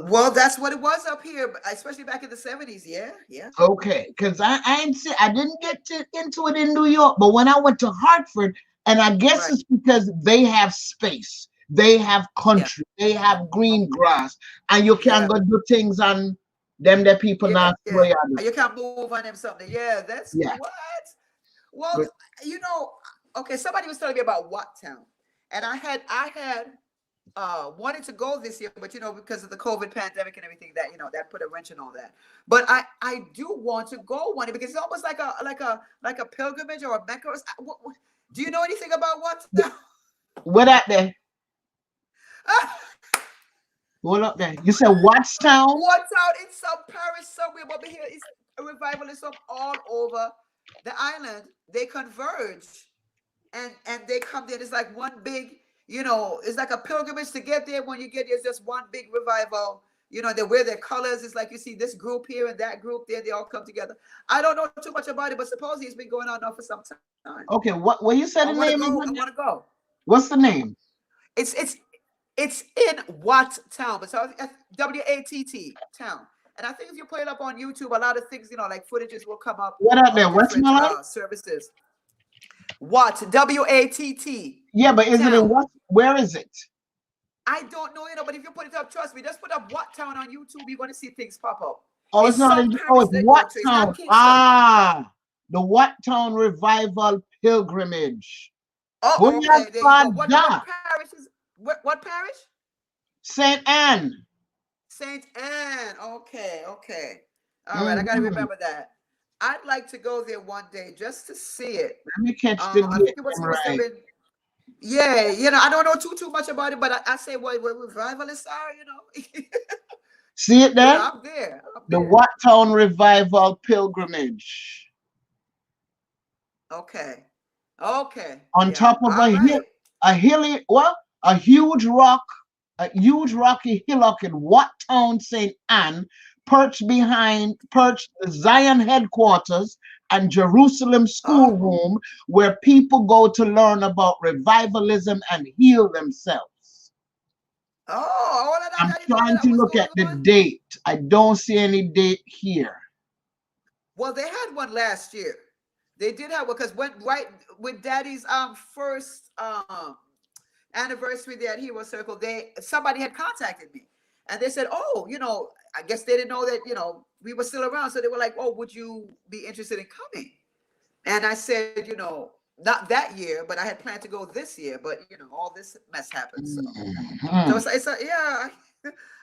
S2: Well, that's what it was up here, especially back in the 70s. Yeah.
S1: Okay, because I didn't get into it in New York, but when I went to Hartford, and I guess it's because they have space, they have country, they have green grass, and you can go do things on them that people not.
S2: Yeah. You can't move on them something. Yeah, that's what. Well, okay. Somebody was telling me about Watttown. And I had wanted to go this year, but because of the COVID pandemic and everything, that put a wrench in all that. But I do want to go one because it's almost like a pilgrimage or a Mecca. Do you know anything about Watttown?
S1: What up there? What up there? You said Watttown?
S2: Watttown in some parish somewhere, but here is a revivalism all over the island. They converge. And they come there. It's like one big, it's like a pilgrimage to get there. When you get there, it's just one big revival. They wear their colors. It's like you see this group here and that group there. They all come together. I don't know too much about it, but supposedly it's been going on now for some time.
S1: Okay, what you said the name?
S2: I want to go.
S1: What's the name?
S2: It's in Watttown, but so WATT town. And I think if you put it up on YouTube, a lot of things, like footages will come up.
S1: What up there? What's my
S2: services? WATT.
S1: Yeah, but is it in what? Where is it?
S2: I don't know, but if you put it up, trust me, just put up Watttown on YouTube. You're going to see things pop up.
S1: Oh, it's not in. Oh, it's Watttown. The Watttown Revival Pilgrimage.
S2: Oh, okay. What parish is? What parish?
S1: St. Anne.
S2: St. Anne. Okay. All right, I got to remember that. I'd like to go there one day just to see it.
S1: Let me catch the
S2: I think it was supposed to have been. Yeah, you know, I don't know too much about it, but I say what revivalists are, you know.
S1: See it there?
S2: Yeah, I'm there.
S1: The What Town Revival Pilgrimage.
S2: Okay. Okay.
S1: On top of a huge rocky hillock in Wat Town, St. Anne, perched the Zion headquarters and Jerusalem schoolroom, where people go to learn about revivalism and heal themselves. I'm trying to look at the date. I don't see any date here.
S2: Well, they had one last year. They did have one because right with Daddy's first anniversary there at Hero Circle, somebody had contacted me and they said, oh, you know, I guess they didn't know that, you know, we were still around. So they were like, oh, would you be interested in coming? And I said, you know, not that year, but I had planned to go this year, but you know, all this mess happened. So it's yeah,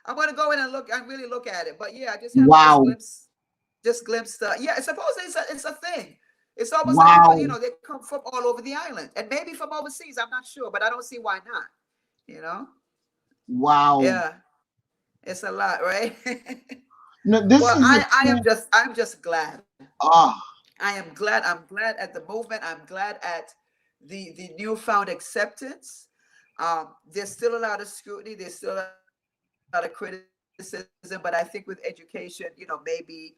S2: I'm gonna go in and really look at it. But yeah, I just have just glimpsed. Yeah, supposedly it's a thing. It's almost like, you know, they come from all over the island and maybe from overseas. I'm not sure, but I don't see why not. You know?
S1: Wow.
S2: Yeah, it's a lot, right?
S1: No,
S2: I'm just glad. I am glad. I'm glad at the movement. I'm glad at the newfound acceptance. There's still a lot of scrutiny. There's still a lot of criticism, but I think with education, you know, maybe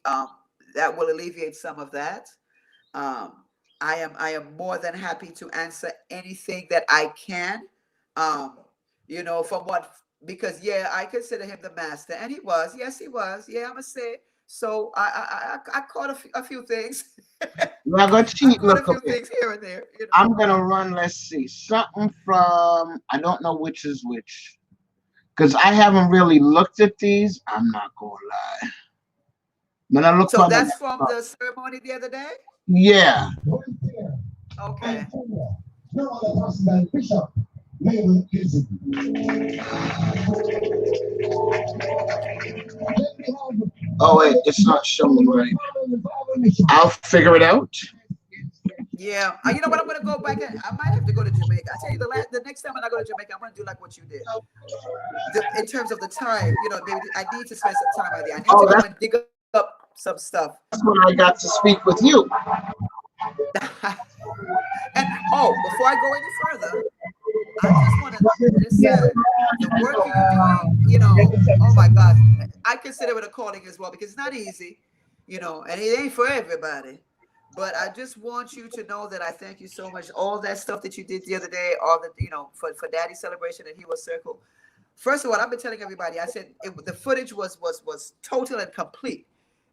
S2: that will alleviate some of that. I am more than happy to answer anything that I can. You know, because yeah, I consider him the master, and he was. Yes, he was. Yeah, I'm gonna say. So I caught a few things.
S1: I got cheat. Look,
S2: a few things here and there. You know?
S1: I'm gonna run. Let's see, something from, I don't know which is which, because I haven't really looked at these. I'm not gonna lie. When I look,
S2: so that's from the ceremony the other day.
S1: Yeah.
S2: Okay.
S1: Oh wait, it's not showing right. I'll figure it out.
S2: Yeah, you know what? I'm gonna go back. I might have to go to Jamaica. I tell you, the next time when I go to Jamaica, I'm gonna do like what you did. In terms of the time, you know, maybe I need to spend some time out there. I need to go and dig up some stuff.
S1: That's when I got to speak with you.
S2: And before I go any further, I just want to say the work you're doing, you know, oh my God, I consider it a calling as well, because it's not easy, you know, and it ain't for everybody. But I just want you to know that I thank you so much. All that stuff that you did the other day, all that, you know, for Daddy's celebration at Hero Circle. First of all, I've been telling everybody, I said the footage was total and complete.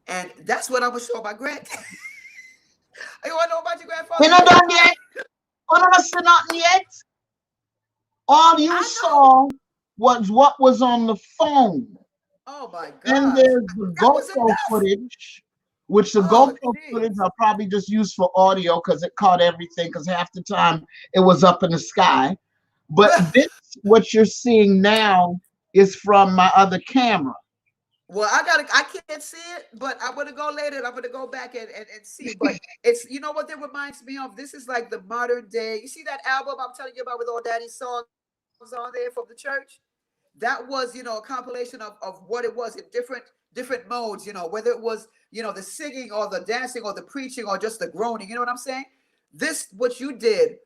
S2: And that's what I'm going to show my Greg. You want to know about your grandfather?
S1: We're not done yet. We're not seen nothing yet. All you saw was what was on the phone.
S2: Oh my God.
S1: And there's the GoPro footage, which the GoPro footage I'll probably just use for audio because it caught everything, because half the time it was up in the sky. But this, what you're seeing now, is from my other camera.
S2: Well, I can't see it, but I'm gonna go later. I'm gonna go back and see. But it's, you know what that reminds me of? This is like the modern day. You see that album I'm telling you about with all Daddy's songs on there from the church? That was, you know, a compilation of what it was in different modes, you know, whether it was, you know, the singing or the dancing or the preaching or just the groaning. You know what I'm saying? This, what you did,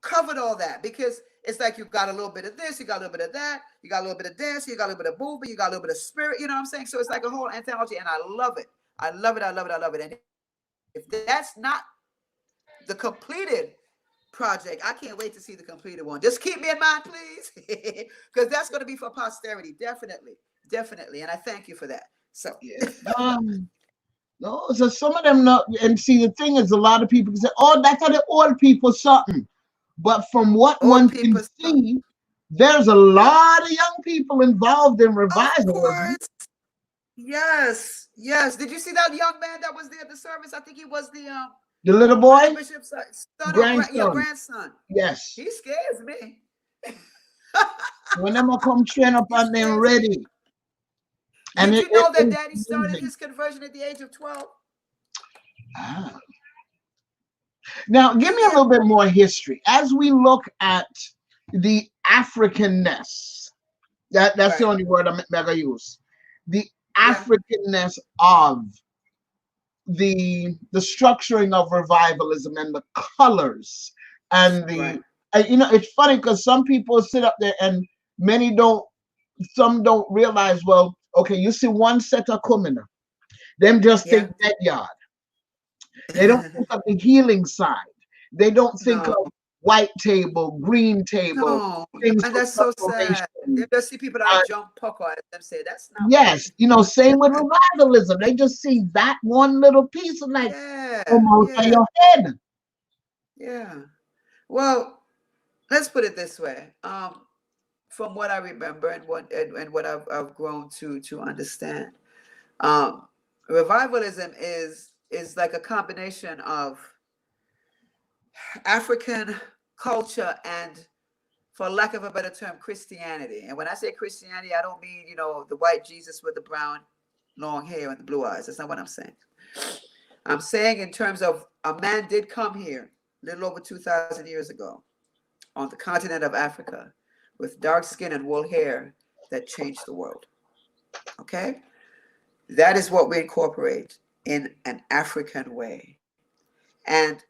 S2: covered all that, because it's like you've got a little bit of this, you got a little bit of that, you got a little bit of dancing, you got a little bit of movement, you got a little bit of spirit, you know what I'm saying? So it's like a whole anthology, and I love it. I love it. I love it. I love it. And if that's not the completed project, I can't wait to see the completed one. Just keep me in mind, please, because that's going to be for posterity. Definitely. And I thank you for that. So
S1: no, so some of them know, and see, the thing is, a lot of people say, oh, that's how the old people something. But from what one can see, there's a lot of young people involved in revivalism.
S2: Yes. Did you see that young man that was there at the service? I think he was the
S1: little boy,
S2: bishop's
S1: grandson. Yes,
S2: he scares me.
S1: When them come train up and then ready. And
S2: did you know that Daddy started his conversion at the age of 12?
S1: Now, give me a little bit more history. As we look at the Africanness, that's the only word I'm going to use. The Africanness of the structuring of revivalism and the colors and the, you know, it's funny because some people sit up there and some don't realize, well, okay, you see one set of Kumina, them just think that yard. They don't think of the healing side. They don't think of white table, green table.
S2: And that's so sad. They just see people that jump pucker at them say that's not.
S1: Yes, you know, same with revivalism. They just see that one little piece of like almost on your head.
S2: Yeah. Well, let's put it this way. From what I remember and what I've grown to understand, revivalism is like a combination of African culture and, for lack of a better term, Christianity. And when I say Christianity, I don't mean, you know, the white Jesus with the brown long hair and the blue eyes. That's not what I'm saying. I'm saying in terms of a man did come here a little over 2,000 years ago on the continent of Africa with dark skin and wool hair that changed the world. Okay? That is what we incorporate in an African way. And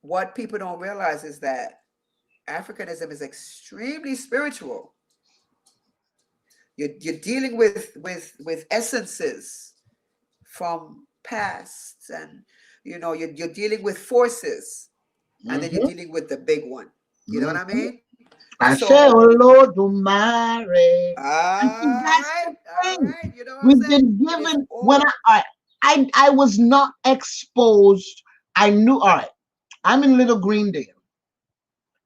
S2: what people don't realize is that Africanism is extremely spiritual. You're dealing with essences from past, and you know you're dealing with forces, and then you're dealing with the big one. You know what I mean?
S1: I say, oh Lord, do marry.
S2: All right. You know what
S1: we've been given when I was not exposed. I knew, all right, I'm in Little Greendale.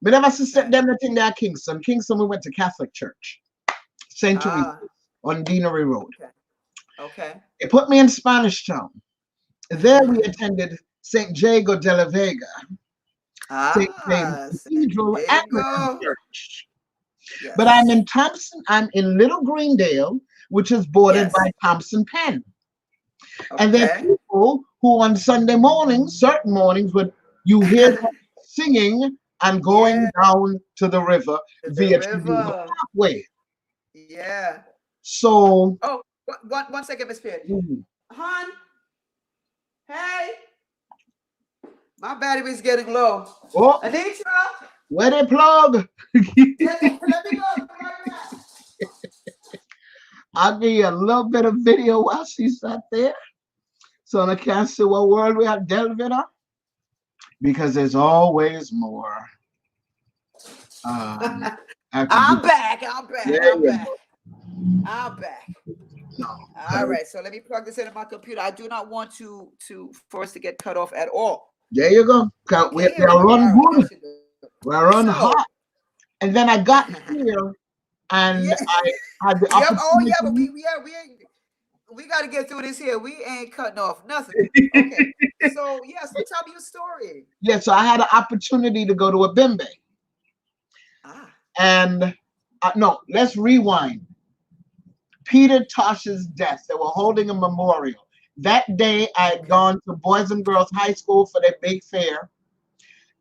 S1: But never sit them in there Kingston. Kingston, we went to Catholic Church. St. Teresa on Deanery Road.
S2: Okay.
S1: It put me in Spanish Town. There we attended St. Diego de la Vega. St. James Cathedral Anglican Church. Yes. But I'm in Thompson, I'm in Little Greendale, which is bordered by Thompson Pen. And there are people who on Sunday mornings, certain mornings, would you hear them singing and going down to the river via the pathway.
S2: Yeah.
S1: So.
S2: Oh, one second, MsBJPeart. Hon, hey, my battery's getting low.
S1: Oh,
S2: Anitra,
S1: where they plug?
S2: let me go.
S1: I'll give you a little bit of video while she sat there, so I can't see what world we have delved in, because there's always more. I'm back. No.
S2: All right, so let me plug this into my computer. I do not want for us to get cut off at all.
S1: There you go. We're run good. We're run hot. And then I got here, and I had the opportunity.
S2: We got to get through this here. We ain't cutting off nothing. Okay. So tell me your story.
S1: Yeah, so I had an opportunity to go to a Bimbe. And no, let's rewind. Peter Tosh's death. They were holding a memorial. That day, I had gone to Boys and Girls High School for their big fair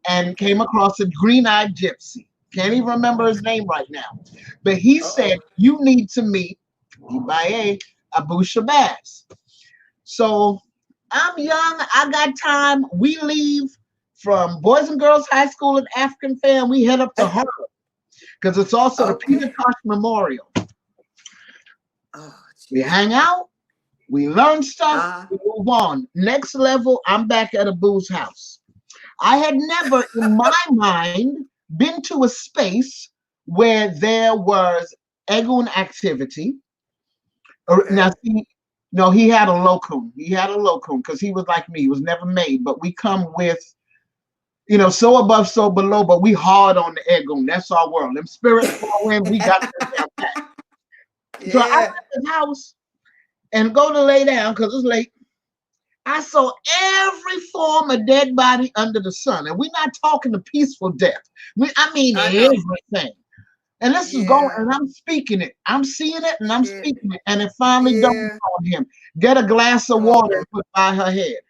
S1: and came across a green-eyed gypsy. Can't even remember his name right now. But he said, you need to meet Ibaye Abu Shabazz. So I'm young. I got time. We leave from Boys and Girls High School at African Fair, and we head up to Harlem because it's also the Peter Tosh Memorial. We hang out, we learn stuff, we move on. Next level, I'm back at Abu's house. I had never in my mind been to a space where there was Egun activity. Now, see, no, he had a locum. He had a locum because he was like me. He was never made, but we come with, you know, so above, so below, but we hard on the Egun. That's our world. Them spirits fall in, we got to get that. So I left his house and go to lay down because it's late. I saw every form of dead body under the sun. And we're not talking a peaceful death. I mean everything. And this is going, and I'm speaking it. I'm seeing it, and I'm speaking it. And it finally dawned on him. Get a glass of water and put by her head.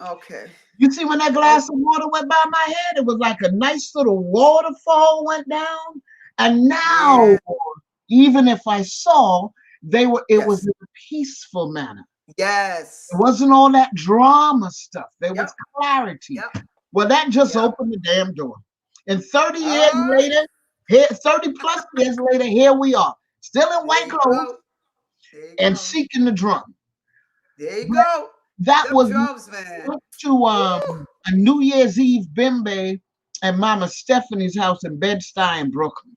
S2: Okay.
S1: You see, when that glass of water went by my head, it was like a nice little waterfall went down. And now, even if I saw, it was in a peaceful manner.
S2: Yes.
S1: It wasn't all that drama stuff. There was clarity. Well, that just opened the damn door. And 30 years later, 30 plus years later, here we are, still in white clothes and seeking the drum.
S2: There you go.
S1: That was drums, man. To a New Year's Eve bimbe at Mama Stephanie's house in Bed-Stuy in Brooklyn.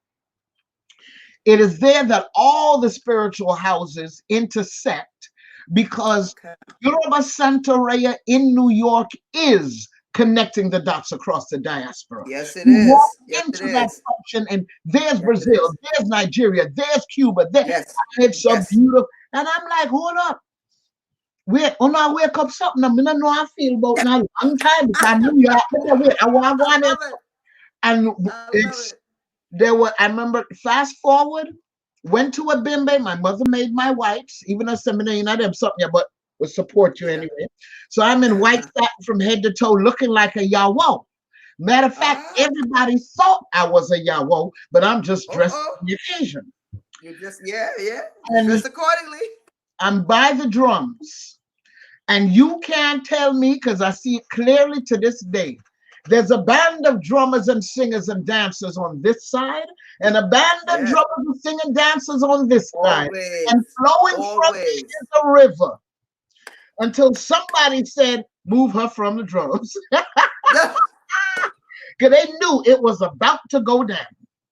S1: It is there that all the spiritual houses intersect, because Yoruba Santeria in New York is connecting the dots across the diaspora.
S2: Yes, it is.
S1: Walk into that function, and there's Brazil, there's Nigeria, there's Cuba. It's so beautiful. And I'm like, hold up. Wait, when I wake up something, I don't know how I feel about in a long time. Because New York, I want to go on it. And I remember, fast forward, went to a bimbe. My mother made my whites, even though seminary, not them something, but will support you anyway. So I'm in white satin from head to toe, looking like a yawo. Matter of fact, everybody thought I was a yawo, but I'm just dressed for the occasion.
S2: You just, and dressed accordingly.
S1: I'm by the drums. And you can't tell me, because I see it clearly to this day. There's a band of drummers and singers and dancers on this side, and a band of drummers and singers and dancers on this side. And flowing from it is a river. Until somebody said, move her from the drums. Because they knew it was about to go down.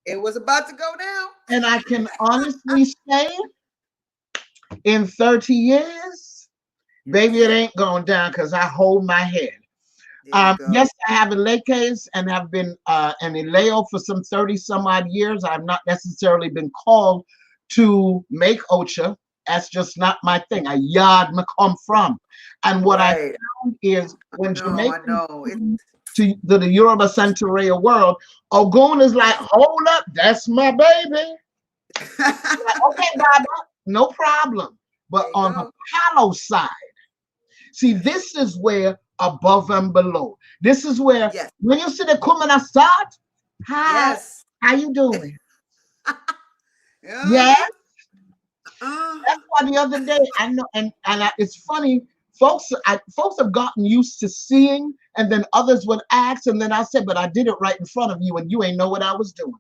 S2: It was about to go down.
S1: And I can honestly say, in 30 years, baby, it ain't going down, because I hold my head. Yes, I have Alekas and have been an Ileo for some 30 some odd years. I've not necessarily been called to make Ocha. That's just not my thing. A yard me come from. And what I found is when Jamaican to the Yoruba Santeria world, Ogun is like, hold up, that's my baby. Like, okay, Baba, no problem. But on the Palo side, see, this is where above and below. This is where when you see the Kumana start, hi, how you doing? Yes. That's why the other day I know, and it's funny, folks have gotten used to seeing, and then others would ask, and then I said, but I did it right in front of you, and you ain't know what I was doing.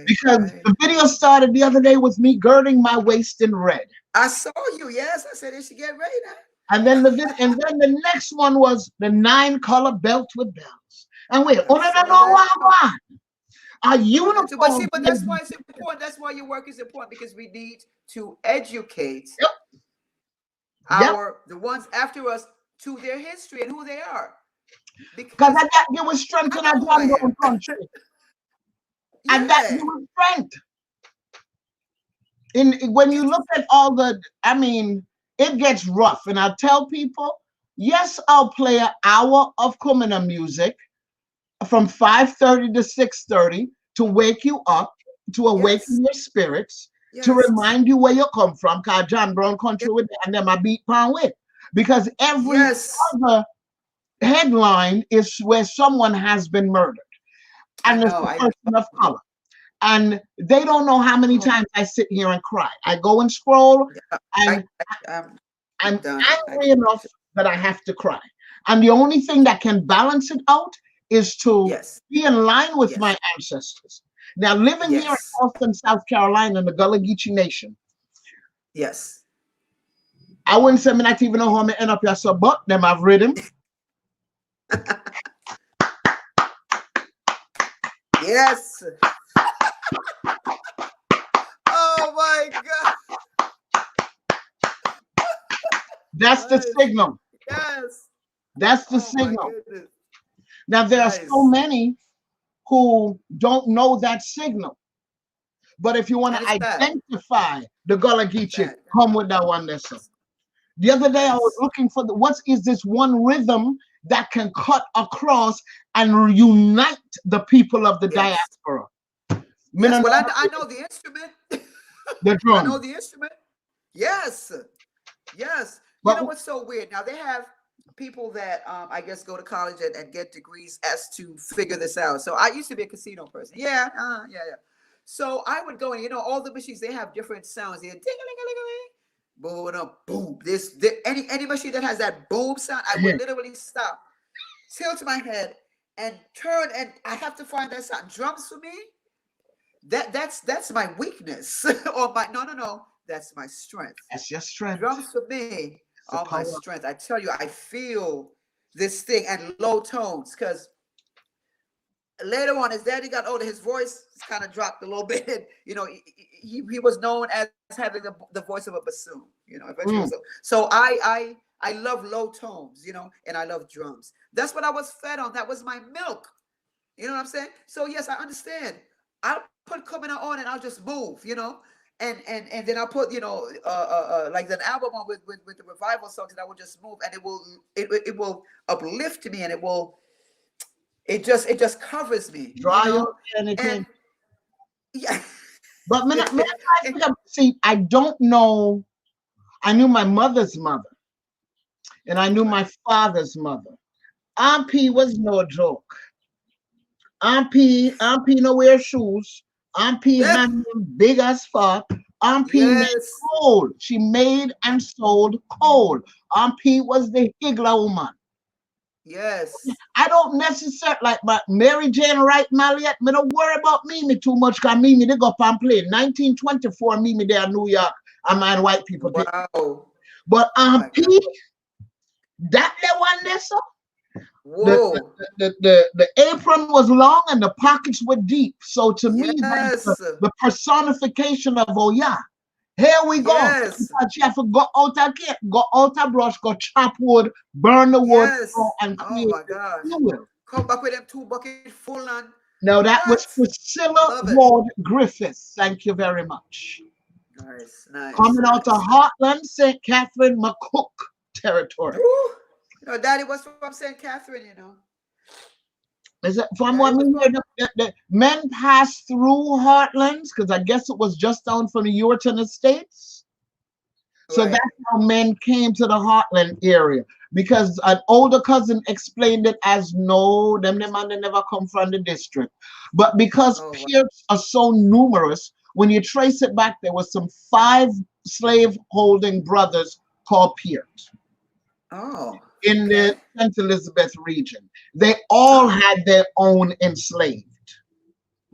S1: Because the video started the other day with me girding my waist in red.
S2: I saw you, yes. I said, it should get ready now.
S1: And then the next one was the 9-color belt with bells. And wait, a uniform.
S2: But that's why it's important. That's why your work is important, because we need to educate the ones after us to their history and who they are.
S1: Because I got you with strength in our John country. I got you with strength. When you look at all the, I mean, it gets rough. And I tell people, yes, I'll play an hour of Kumina music from 5:30 to 6:30 to wake you up, to awaken your spirits, to remind you where you come from. Cause John Brown country with and then my beat pound with. Because every other headline is where someone has been murdered. And it's a person of color. And they don't know how many times I sit here and cry. I go and scroll, and I'm angry enough that I have to cry. And the only thing that can balance it out is to be in line with my ancestors. Now, living here in Austin, South Carolina, in the Gullah Geechee Nation.
S2: Yes.
S1: I wouldn't say me not even know how I end up here, so but them I've rhythm.
S2: Yes. Oh my God.
S1: That's the signal.
S2: Yes.
S1: That's the signal. Now, there are so many who don't know that signal. But if you want to identify the Gullah Geechee, come with that one lesson. The other day I was looking for what is this one rhythm that can cut across and reunite the people of the diaspora.
S2: Yes, well, I know the instrument.
S1: The drum.
S2: I know the instrument. Yes. Yes.
S1: But,
S2: you know what's so weird? Now, they have people that I guess go to college and get degrees as to figure this out. So I used to be a casino person. Yeah. Yeah. So I would go and, all the machines, they have different sounds. They're ding-a-ling-a-ling-a-ling, boom, boom. Any machine that has that boom sound, I would literally stop, tilt my head, and turn, and I have to find that sound. Drums for me, that's my weakness. Or no, that's my strength.
S1: That's your strength.
S2: Drums for me are my strength. I tell you, I feel this thing, and low tones, because later on, as Daddy got older, his voice kind of dropped a little bit. He was known as having the voice of a bassoon. So I love low tones, and I love drums. That's what I was fed on. That was my milk. You know what I'm saying? So yes, I understand. I'll put Coming on and I'll just move, and then I'll put, like an album on with the revival songs, and I will just move, and it will uplift me, and it just covers me.
S1: Dry up anything.
S2: Yeah.
S1: But see, I don't know. I knew my mother's mother, and I knew my father's mother. Aunt P was no joke. Aunt P no wear shoes. Aunt P had them big as fuck. Aunt P made coal. She made and sold coal. Aunt P was the higgler woman.
S2: Yes.
S1: I don't necessarily like my Mary Jane Wright Malliot. Me don't worry about Mimi too much, because Mimi they go up and play. 1924, Mimi there in New York, and man white people.
S2: Wow.
S1: But P, that the one there, so
S2: whoa.
S1: The apron was long and the pockets were deep. So to me, that's the personification of Oya. Here we go.
S2: Yes.
S1: You have to go out of kit, go out of brush, go chop wood, burn the wood, and
S2: oh my gosh. Come back with them 2 buckets full on.
S1: No, that was Priscilla Ward Griffiths. Thank you very much.
S2: Nice.
S1: Coming out of Heartland, St. Catherine, McCook territory.
S2: Ooh. Daddy was from St. Catherine,
S1: Is it from what the men passed through Heartlands? Because I guess it was just down from the Ureton Estates. So that's how men came to the Heartland area. Because an older cousin explained it as no, them man they never come from the district. But because Pearts are so numerous, when you trace it back, there was some 5 slave-holding brothers called Peart. In the St. Elizabeth region. They all had their own enslaved.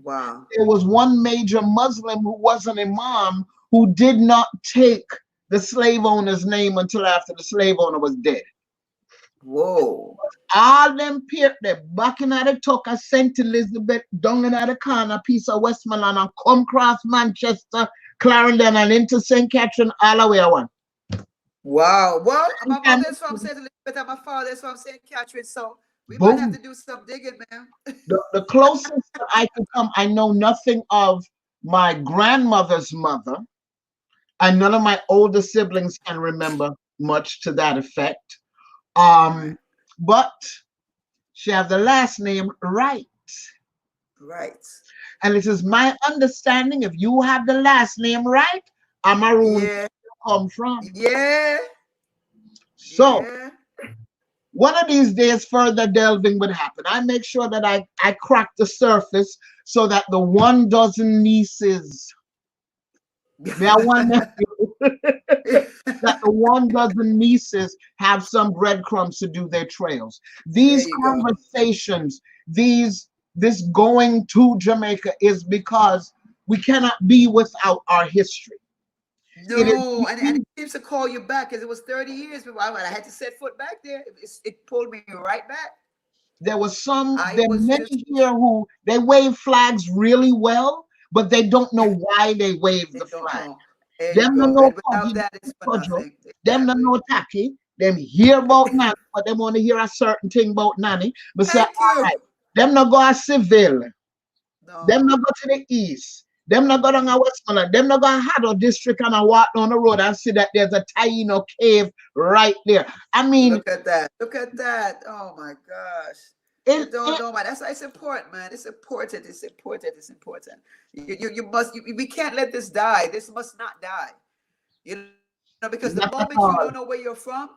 S2: Wow.
S1: There was one major Muslim who was an imam who did not take the slave owner's name until after the slave owner was dead.
S2: Whoa.
S1: All them Peart, they back in the tuck of St. Elizabeth, down in the corner, piece of Westmoreland, and come across Manchester, Clarendon, and into St. Catherine, all the way one.
S2: Wow. Well, my mother's from St. Elizabeth and my father's from St. Catherine, so we might have to do some digging, man.
S1: The closest I could come, I know nothing of my grandmother's mother, and none of my older siblings can remember much to that effect. But she has the last name Wright.
S2: Right.
S1: And it is my understanding, if you have the last name Wright, Amaroon come from. So one of these days further delving would happen. I make sure that I crack the surface so that the 12 nieces, that the 12 nieces have some breadcrumbs to do their trails. These conversations, this going to Jamaica is because we cannot be without our history.
S2: No, and it seems to call you back, because it was 30 years before I had to set foot back there. It pulled me right back.
S1: There was many here who they wave flags really well, but they don't know why they wave the flag. Them no know them no know tacky. Them hear about Nanny, but they want to hear a certain thing about Nanny. But say, all right, them no go a civil. No. Them no go to the east. Them not go down a Westmoreland. Them not go to Haddo district and walk down the road and see that there's a Taino cave right there. I mean,
S2: look at that. Look at that. Oh my gosh. Don't mind. That's why it's important, man. It's important. It's important. It's important. We can't let this die. This must not die. You know, because the moment you don't know where you're from,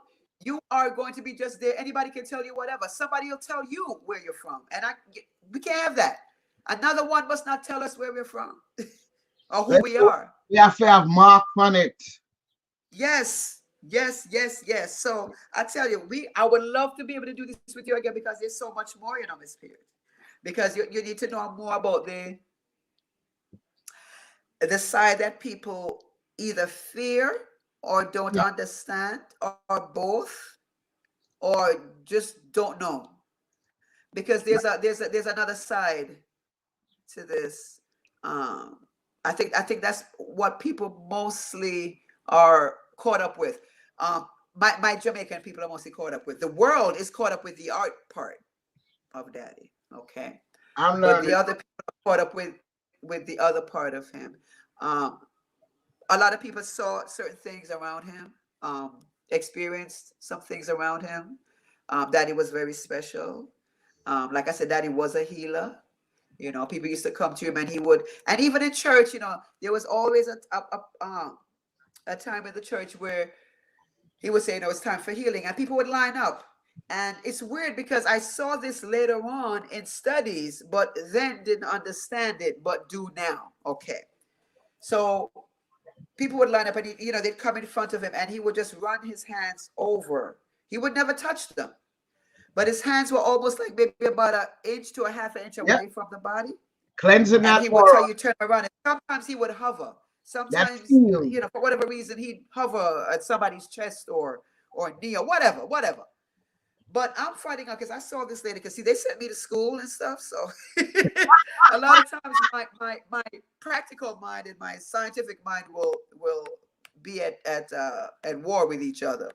S2: you are going to be just there. Anybody can tell you whatever. Somebody will tell you where you're from, and we can't have that. Another one must not tell us where we're from or who we are.
S1: We have to have mark on it.
S2: Yes, yes, yes, yes. So I tell you, I would love to be able to do this with you again, because there's so much more, MsBJPeart. Because you need to know more about the side that people either fear or don't understand, or both, or just don't know. Because there's another side to this. I think that's what people mostly are caught up with. My Jamaican people are mostly caught up with. The world is caught up with the art part of Daddy. Okay, but the other people are caught up with the other part of him. A lot of people saw certain things around him, experienced some things around him. Daddy was very special. Like I said, Daddy was a healer. People used to come to him, and he would, and even in church, there was always a time in the church where he would say, it's time for healing, and people would line up. And it's weird, because I saw this later on in studies, but then didn't understand it, but do now. Okay. So people would line up, and they'd come in front of him, and he would just run his hands over. He would never touch them. But his hands were almost like maybe about an inch to a half an inch away from the body.
S1: Cleansing that.
S2: And he would tell you turn around. And sometimes he would hover. Sometimes, for whatever reason, he'd hover at somebody's chest or knee or whatever. But I'm finding out, because I saw this lady, because see, they sent me to school and stuff. So a lot of times my practical mind and my scientific mind will be at war with each other.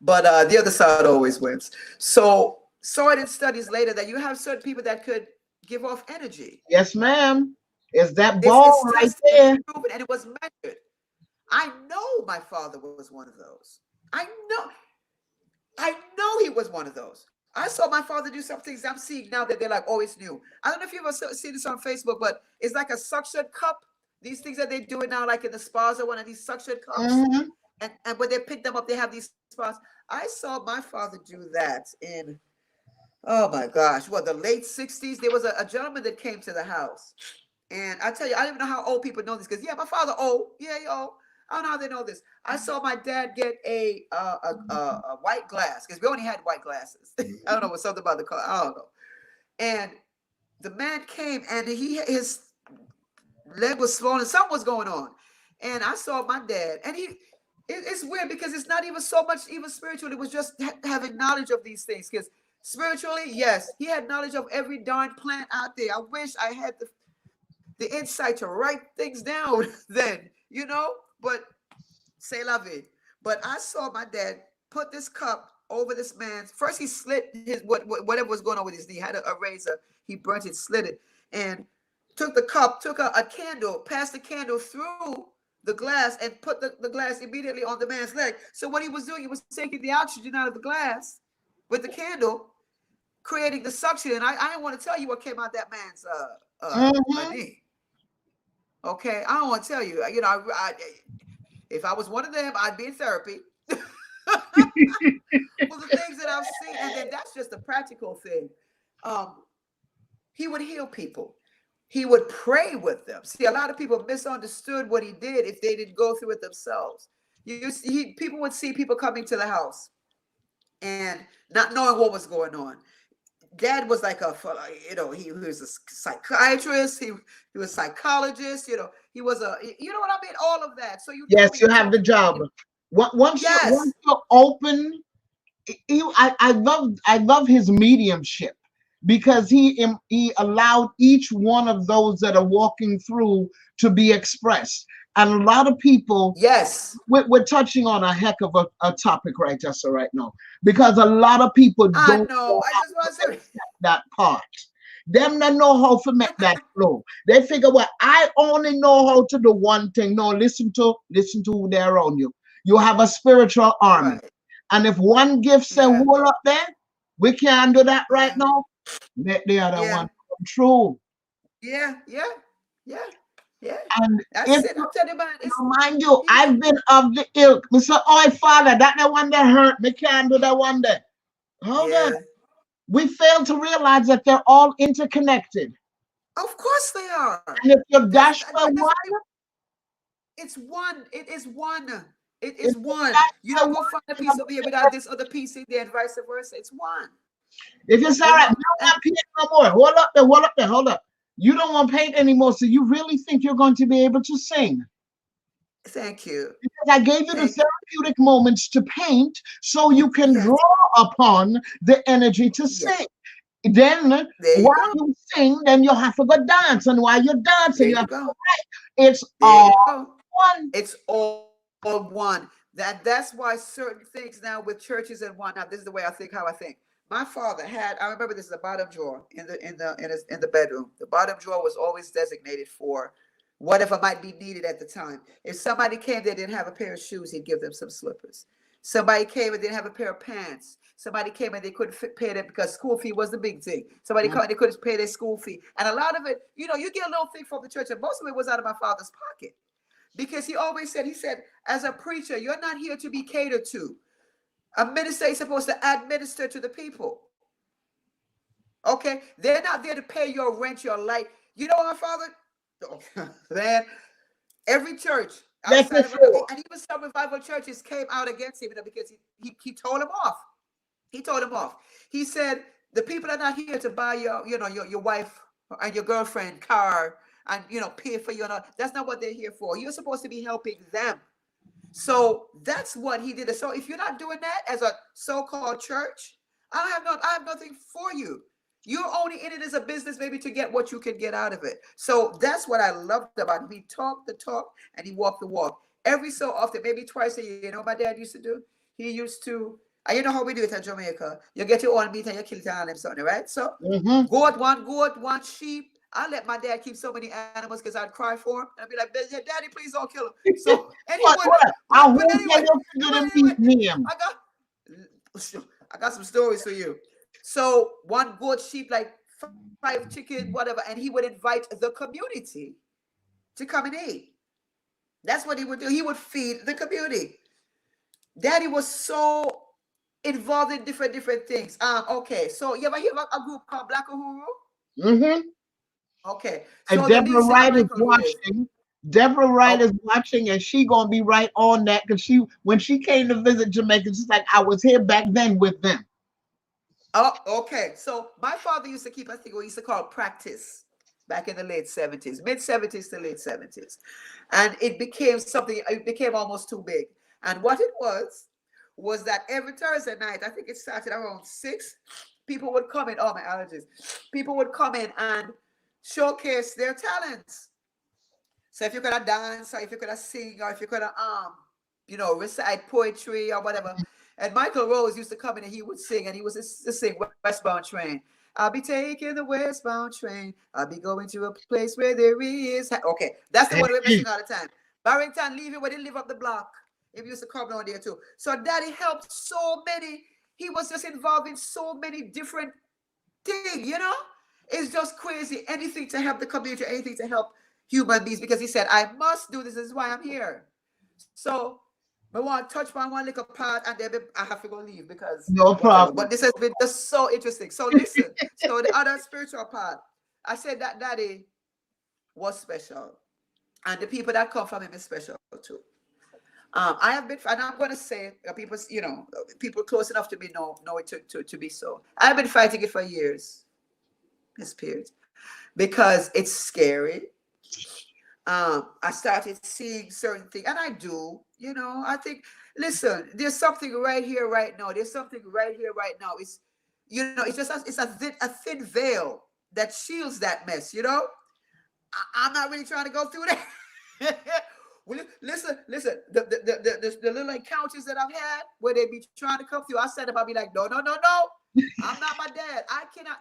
S2: But the other side always wins. So saw it in studies later that you have certain people that could give off energy.
S1: Yes, ma'am. It's that ball right there.
S2: And it was measured. I know my father was one of those. I know he was one of those. I saw my father do some things I'm seeing now that they're like, oh, it's new. I don't know if you've ever seen this on Facebook, but it's like a suction cup. These things that they do it now, like in the spas, are one of these suction cups.
S1: Mm-hmm.
S2: And when they pick them up, they have these spots. I saw my father do that in, oh my gosh, the late 60s. There was a gentleman that came to the house. And I tell you, I don't even know how old people know this, because my father old. Yeah, he old. I don't know how they know this. I saw my dad get a white glass, because we only had white glasses. I don't know, what's something about the car. I don't know. And the man came, and his leg was swollen. Something was going on. And I saw my dad, and it's weird, because it's not even so much even spiritual. It was just having knowledge of these things. Because spiritually, yes, he had knowledge of every darn plant out there. I wish I had the insight to write things down then, but c'est la vie. But I saw my dad put this cup over this man's. First, he slit his whatever was going on with his knee. He had a razor. He burnt it, slit it, and took the cup, took a candle, passed the candle through the glass, and put the glass immediately on the man's leg. So what he was doing, he was taking the oxygen out of the glass with the candle, creating the suction. And I didn't want to tell you what came out that man's knee. Okay, I don't want to tell you. If I was one of them, I'd be in therapy. Well, the things that I've seen, and then that's just a practical thing. He would heal people. He would pray with them. See, a lot of people misunderstood what he did if they didn't go through it themselves. People would see people coming to the house and not knowing what was going on. Dad was like he was a psychiatrist. He was a psychologist. He was what I mean? All of that. So you
S1: have the job. Once you open, I love his mediumship, because he allowed each one of those that are walking through to be expressed. And a lot of people, we're touching on a heck of a topic right now, because a lot of people don't know that part. Them that know how to make that flow. They figure, well, I only know how to do one thing. No, listen to who they're around you. You have a spiritual army. Right. And if one gift say hold up there, We can't do that right now. Let the other one come true.
S2: Yeah.
S1: And
S2: That's
S1: if
S2: it. I'm telling you, man. It's,
S1: mind you, I've been of the ilk. Mr. Oh, Father, that the one that hurt. Me can't do that one there. Hold on. We fail to realize that they're all interconnected.
S2: Of course they are.
S1: And if you dash for one,
S2: it's one. It is one. It is one. You don't go find a piece over here without this other piece in there and vice versa. It's one.
S1: If you say, all right, you don't want paint no more. Hold up. You don't want paint anymore, so you really think you're going to be able to sing?
S2: Thank you.
S1: Because I gave you the therapeutic moments to paint so you can draw upon the energy to sing. Then while you sing, then you'll have to go dance. And while you're dancing, you have to go right. It's all one.
S2: It's all one. That's why certain things now with churches and whatnot, this is the way I think, how I think. My father had, I remember this is the bottom drawer in the bedroom. The bottom drawer was always designated for whatever might be needed at the time. If somebody came, they didn't have a pair of shoes, he'd give them some slippers. Somebody came and didn't have a pair of pants. Somebody came and they couldn't pay them because school fee was the big thing. Somebody came and they couldn't pay their school fee. And a lot of it, you get a little thing from the church, and most of it was out of my father's pocket. Because he always said, as a preacher, you're not here to be catered to. A minister is supposed to administer to the people. Okay? They're not there to pay your rent, your light. You know what, Father? Man, every church, outside of, and even some revival churches came out against him because he told them off. He told them off. He said, the people are not here to buy your wife and your girlfriend car and, pay for you. That's not what they're here for. You're supposed to be helping them. So that's what he did. So if you're not doing that as a so-called church, I have nothing for you. You're only in it as a business, maybe to get what you can get out of it. So that's what I loved about him. He talked the talk and he walked the walk. Every so often, maybe twice a year, you know what my dad used to do? He used to, and you know how we do it in Jamaica. You get your own meat and you kill it and them something, right? So goat, one sheep. I let my dad keep so many animals because I'd cry for him. I'd be like, Daddy, please don't kill him. So anyway, I got some stories for you. So one goat, sheep, like 5 chicken, whatever, and he would invite the community to come and eat. That's what he would do. He would feed the community. Daddy was so involved in different things. Okay, so you ever hear about a group called Black Uhuru? Okay. So
S1: and Deborah Wright is watching. Deborah Wright is watching, and she gonna be right on that because when she came to visit Jamaica, she's like, I was here back then with them.
S2: Oh, okay. So my father used to keep, I think we used to call it practice back in the late 70s, mid 70s to late 70s. And it became almost too big. And what it was that every Thursday night, I think it started around 6, people would come in, my allergies. People would come in and showcase their talents. So if you could dance, or if you could sing, or if you could recite poetry or whatever. And Michael Rose used to come in and he would sing, and he was to sing Westbound Train. I'll be taking the westbound train. I'll be going to a place where there is. Okay, that's the one we're missing all the time. Barrington, leave it where they live up the block. If you used to come down there too. So Daddy helped so many. He was just involved in so many different things, It's just crazy. Anything to help the community, anything to help human beings, because he said, I must do this. This is why I'm here. So I want to touch on one little part, and then I have to go leave because
S1: no problem.
S2: But this has been just so interesting. So listen, so the other spiritual part, I said that Daddy was special, and the people that come from him is special too. I have been, and I'm going to say, people close enough to me know it to be so. I've been fighting it for years, MsBJPeart, because it's scary. I started seeing certain things, and I do, I think, listen, there's something right here, right now. There's something right here, right now. It's, it's just, it's a thin veil that shields that mess, I'm not really trying to go through that. Well, listen, the little encounters that I've had where they be trying to come through, I said, I'll be like, no. I'm not my dad. I cannot.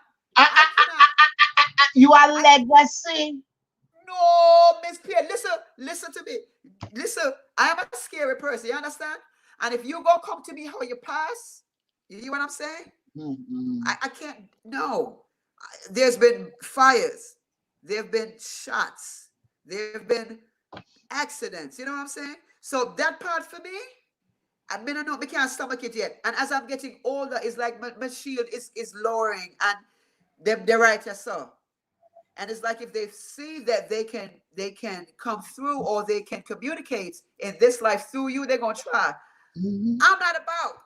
S1: You are legacy.
S2: No, MsBJPeart, listen to me. Listen, I am a scary person, you understand? And if you go come to me how you pass, you hear what I'm saying? I can't. No, there's been fires. There have been shots. There have been accidents. You know what I'm saying? So that part for me, I mean, I know we can't stomach it yet. And as I'm getting older, it's like my shield is lowering, and they're right as so. And it's like if they see that they can come through, or they can communicate in this life through you, they're gonna try. I'm not about.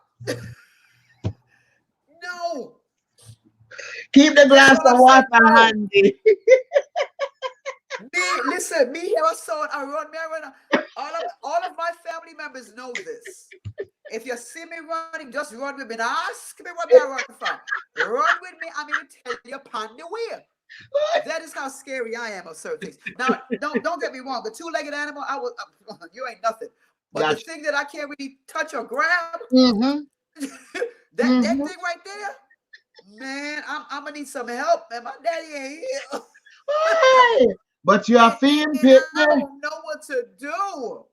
S2: No.
S1: Keep the glass of water handy.
S2: Listen, me here, son, I run me around. All of my family members know this. If you see me running, just run with me. Now ask me what I run from. Run with me, I'm going to tell you upon the way. That is how scary I am of certain things. Now, don't get me wrong. The two-legged animal, you ain't nothing. But the thing that I can't really touch or grab, that thing right there, man, I'm gonna need some help, man. My daddy ain't here.
S1: But you are feeling
S2: I don't know what to do.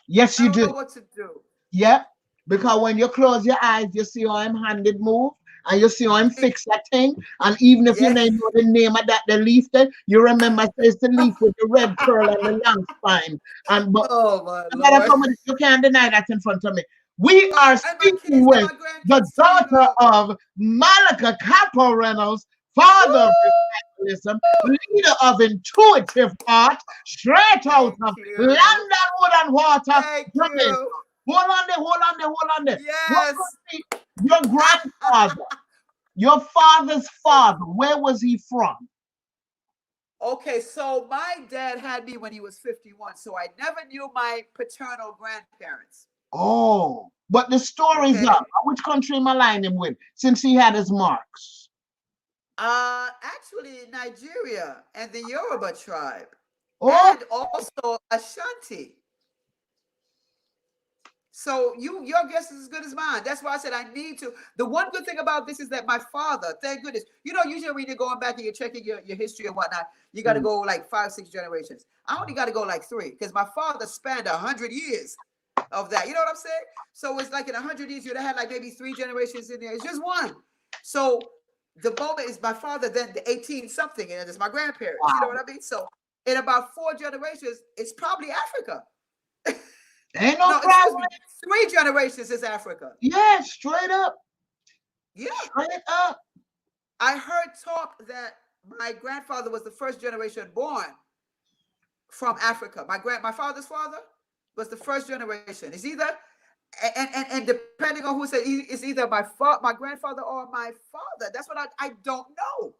S1: Yes, you do.
S2: I don't know what to do.
S1: Yeah, because when you close your eyes, you see how him handed move, and you see how him fix that thing. And even if you don't know the name of that, the leaf, then you remember it's the leaf with the red curl and the long spine. And but you can't deny that in front of me. We are speaking with the daughter of Mallica Kapo Reynolds, father of Revivalism, leader of Intuitive Art, straight out of London, Wood and Water, Jamaica. Hold on there.
S2: Yes.
S1: Your grandfather, your father's father, where was he from?
S2: Okay, so my dad had me when he was 51, so I never knew my paternal grandparents.
S1: Oh, but the story's up. Which country am I aligning him with, since he had his marks?
S2: Actually Nigeria and the Yoruba tribe.
S1: Oh.
S2: And also Ashanti. So your guess is as good as mine. That's why I said I need to. The one good thing about this is that my father, thank goodness, usually when you're going back and you're checking your history and whatnot, you got to go like 5, 6 generations. I only got to go like 3, because my father spanned 100 years of that. You know what I'm saying? So it's like in 100 years, you'd have had like maybe 3 generations in there. It's just one. So the moment is my father, then the 18 something, and it's my grandparents. Wow. You know what I mean? So in about 4 generations, it's probably Africa.
S1: Ain't no problem.
S2: 3 generations is Africa.
S1: Yeah, straight up.
S2: Yeah.
S1: Straight up.
S2: I heard talk that my grandfather was the first generation born from Africa. My father's father was the first generation. It's either, and depending on who said, it's either my grandfather or my father. That's what I don't know.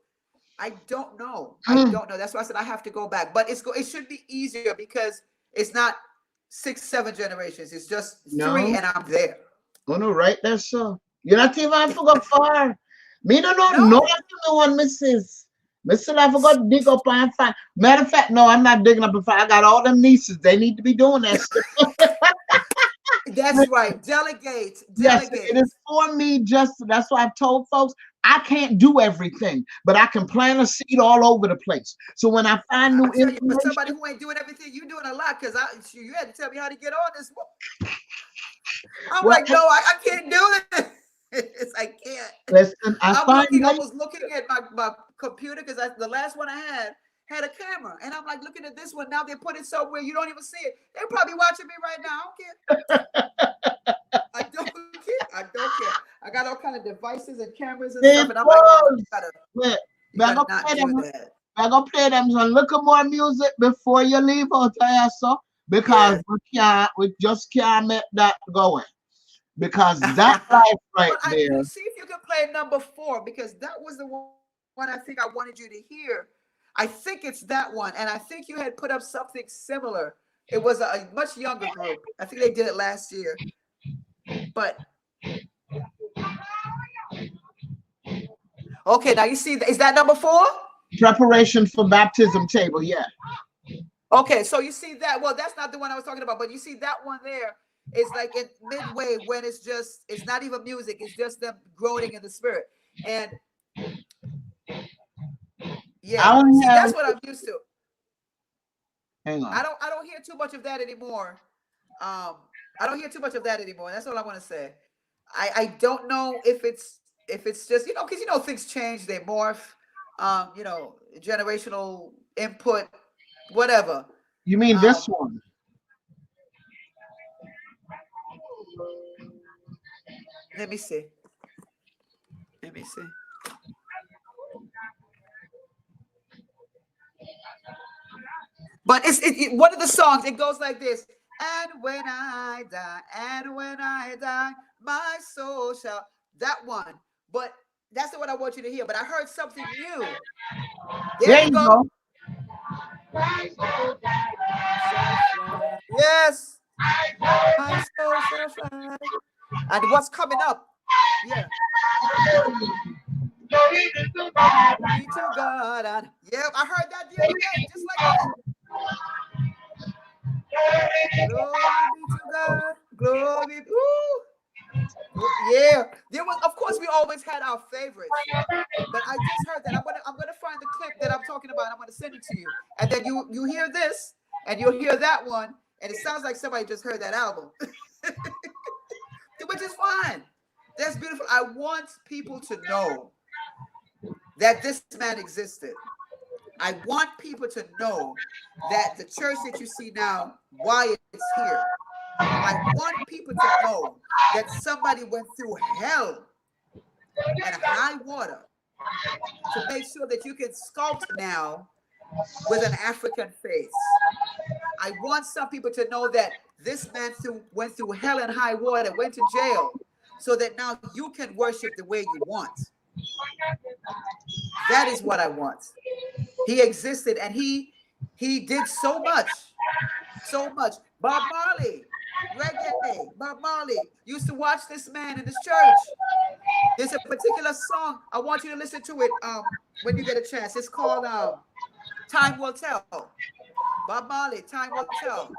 S2: I don't know. That's why I said I have to go back. But it should be easier, because it's not 6, 7 generations. It's just 3, and I'm there.
S1: Gonna write that song. You're not even I forgot far. Me don't know no one, Mrs. Mr. I forgot to dig up and find. Matter of fact, no, I'm not digging up and find. I got all them nieces. They need to be doing that stuff.
S2: That's right. Delegate.
S1: Yes, it is for me. That's why I've told folks I can't do everything, but I can plant a seed all over the place. So when I find new information,
S2: but somebody who ain't doing everything, you doing a lot, because you had to tell me how to get on this one. I'm like, no, I can't do this. I can't.
S1: Listen,
S2: I was looking at my computer, because the last one I had a camera, and I'm like looking at this one now. They put it somewhere you don't even see it. They're probably watching me right now. I don't care. I don't care. I got all kind of devices and cameras and stuff, and I'm like, no,
S1: I'm gonna play them some little more music before you leave out there, so because we just can't make that going. Because that life right there.
S2: See if you can play number 4, because that was the one I think I wanted you to hear. I think it's that one, and I think you had put up something similar. It was a much younger group. I think they did it last year. But okay, now you see, is that number 4?
S1: Preparation for baptism table, yeah.
S2: Okay, so you see that. Well, that's not the one I was talking about, but you see that one there. It's like in midway when it's not even music, it's just them groaning in the spirit. And yeah, that's what I'm used to.
S1: Hang on.
S2: I don't hear too much of that anymore. I don't hear too much of that anymore. That's all I want to say. I don't know if it's if it's just, because things change, they morph, generational input, whatever.
S1: You mean this one?
S2: Let me see. But it's one of the songs. It goes like this: and when I die, my soul shall. That one. But that's not what I want you to hear. But I heard something new. There you go. Yes. My soul shall fly. And what's coming up? Yeah. Glory be to God. And yeah, I heard that the other day, just like that. Glory be to God. Glory. Ooh. Yeah. There was, of course, we always had our favorites. But I just heard that. I'm gonna find the clip that I'm talking about. I'm gonna send it to you. And then you hear this and you'll hear that one. And it sounds like somebody just heard that album. Which is fine. That's beautiful. I want people to know that this man existed. I want people to know that the church that you see now, why it's here. I want people to know that somebody went through hell and high water to make sure that you can sculpt now with an African face. I want some people to know that this man went through hell and high water, went to jail, so that now you can worship the way you want. That is what I want. He existed and he did so much. Bob Marley, reggae, Bob Marley. Used to watch this man in this church. There's a particular song. I want you to listen to it when you get a chance. It's called Time Will Tell. Bob Marley, Time Will Tell.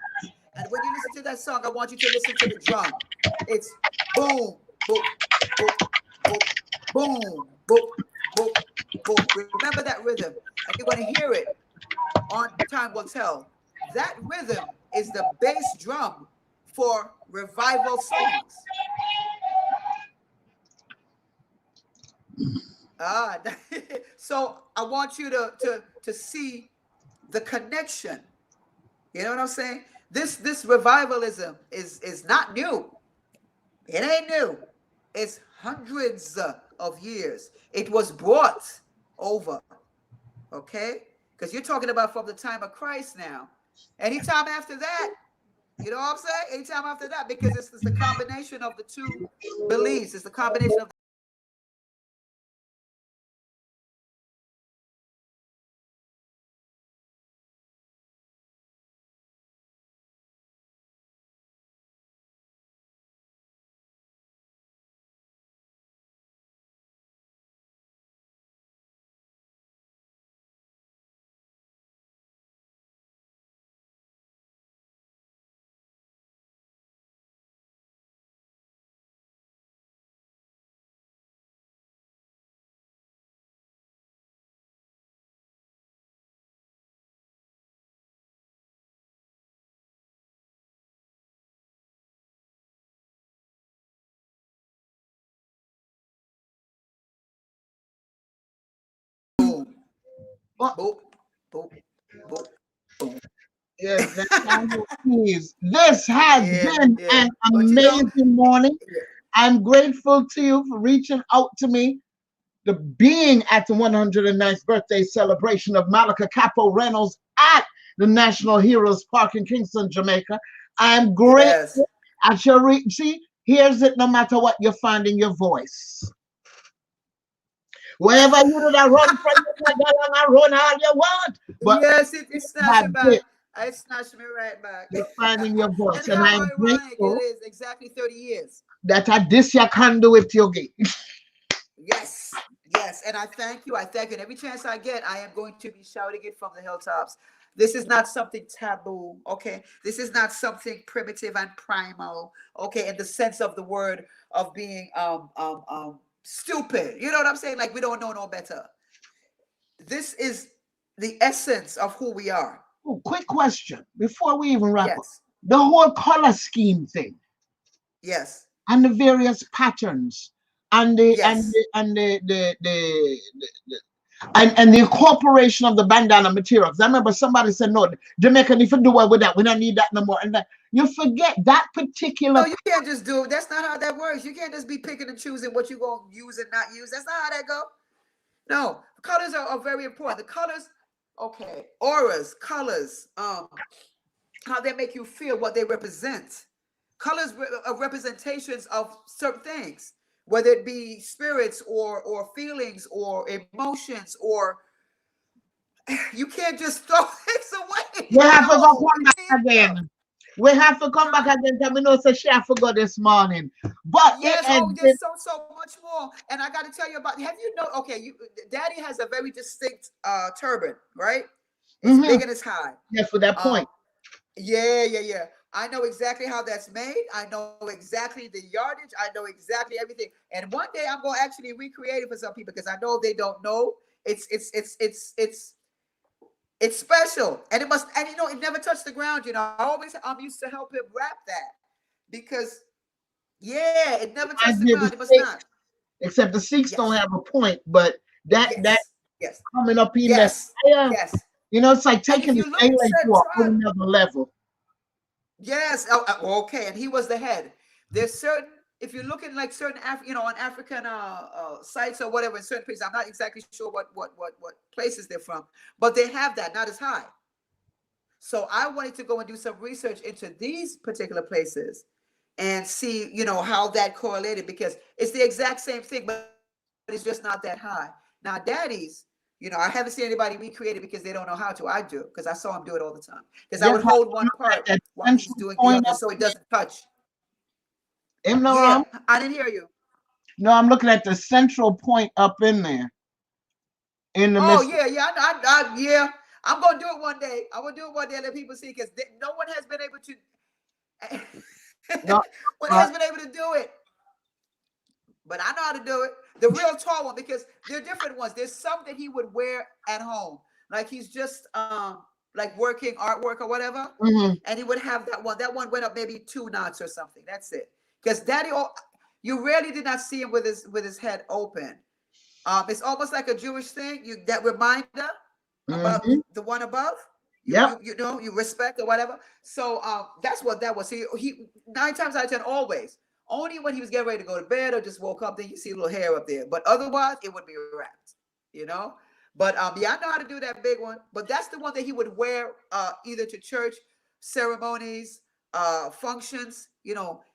S2: And when you listen to that song, I want you to listen to the drum. It's boom, boom, boom, boom, boom, boom, boom, boom. Remember that rhythm. And you're going to hear it on Time Will Tell. That rhythm is the bass drum for revival songs. So I want you to see the connection. You know what I'm saying? This revivalism is not new. It ain't new. It's hundreds of years. It was brought over. Okay? Because you're talking about from the time of Christ now. Anytime after that, you know what I'm saying? Anytime after that, because it's the combination of the two beliefs. It's the combination of boop, boop, boop, boom.
S1: Yes, this has been an amazing morning. I'm grateful to you for reaching out to me, the being at the 109th birthday celebration of Mallica Kapo Reynolds at the National Heroes Park in Kingston, Jamaica. I'm grateful. I shall see, here's it, no matter what you find in your voice. Wherever you do that, run from the run all you want. But
S2: yes, it snatched me back. It snatched me right back.
S1: You're finding your voice.
S2: And I'm grateful. It is exactly 30 years.
S1: That I this you can do with your game.
S2: Yes. Yes. And I thank you. I thank you. And every chance I get, I am going to be shouting it from the hilltops. This is not something taboo. Okay. This is not something primitive and primal. Okay. In the sense of the word of being stupid. You know what I'm saying? Like we don't know no better. This is the essence of who we are.
S1: Oh, quick question before we even wrap up. The whole color scheme thing.
S2: Yes.
S1: And the various patterns. and the incorporation of the bandana materials. I remember somebody said, no, Jamaican, if you do away with that, we don't need that no more. And you forget that particular.
S2: No, you can't just do it. That's not how that works. You can't just be picking and choosing what you're going to use and not use. That's not how that go. No, colors are very important. The colors, okay, auras, colors, how they make you feel, what they represent. Colors are representations of certain things, whether it be spirits or feelings or emotions, or you can't just throw things away.
S1: We have to go come back again. We have to come back again. Because we know she I forgot this morning. But
S2: yes, there's so much more. And I got to tell you about. Have you know? Okay, Daddy has a very distinct turban, right? It's big and it's high.
S1: Yeah, for that point.
S2: Yeah. I know exactly how that's made. I know exactly the yardage. I know exactly everything. And one day I'm going to actually recreate it for some people because I know they don't know. It's special, and it never touched the ground. I'm used to help him wrap that because it never touched the ground. It must not.
S1: Except the Sikhs don't have a point, but that coming up in that it's like taking the daylight to another level.
S2: Yes. Okay. And he was the head. There's certain, if you're looking like certain on African sites or whatever in certain places, I'm not exactly sure what places they're from, but they have that, not as high. So I wanted to go and do some research into these particular places and see, how that correlated, because it's the exact same thing, but it's just not that high. Now, Daddy's, I haven't seen anybody recreate it because they don't know how to. I do, because I saw him do it all the time. Because I would hold one part while he's doing the other, so it doesn't touch. I didn't hear you.
S1: No, I'm looking at the central point up in there. In the
S2: middle. Yeah. I'm gonna do it one day. I will do it one day and let people see, because no one has been able to. No one has been able to do it. But I know how to do it. The real tall one, because there are different ones. There's some that he would wear at home, like he's just like working artwork or whatever, and he would have that one. That one went up maybe 2 knots or something. That's it. Because Daddy, you rarely did not see him with his head open. It's almost like a Jewish thing. That reminder about the one above. You respect or whatever. So that's what that was. So he 9 times out of 10 always. Only when he was getting ready to go to bed or just woke up, then you see a little hair up there. But otherwise, it would be wrapped, But I know how to do that big one. But that's the one that he would wear either to church ceremonies, functions,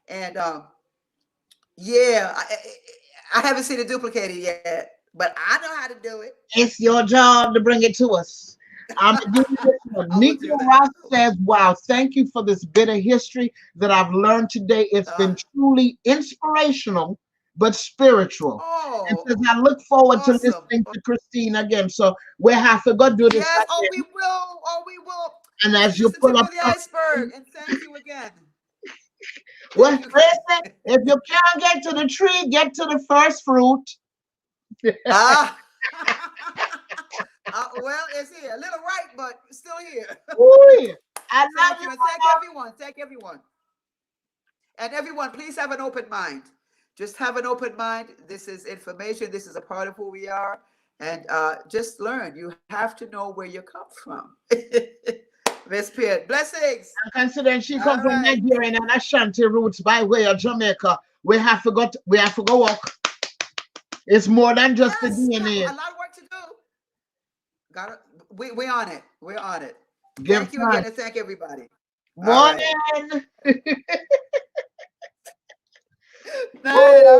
S2: and I haven't seen it duplicated yet, but I know how to do it.
S1: It's your job to bring it to us. Nico Ross says, wow, thank you for this bit of history that I've learned today. It's been truly inspirational, but spiritual. And says, I look forward to listening to Christine again. So we have to go do this.
S2: Yes, we will.
S1: And as you pull up
S2: the iceberg, and thank you again.
S1: Well, listen, if you can't get to the tree, get to the first fruit.
S2: Well, it's here. A little right, but still here.
S1: Ooh, I love you.
S2: Thank everyone. And everyone, please have an open mind. Just have an open mind. This is information. This is a part of who we are. And just learn. You have to know where you come from. MsBJPeart, blessings.
S1: And considering she comes from Nigeria and Ashanti roots by way of Jamaica, we have to go walk. It's more than just the DNA.
S2: A lot of work to do. We're on it. We're on it. Thank you again, and thank everybody.
S1: Morning.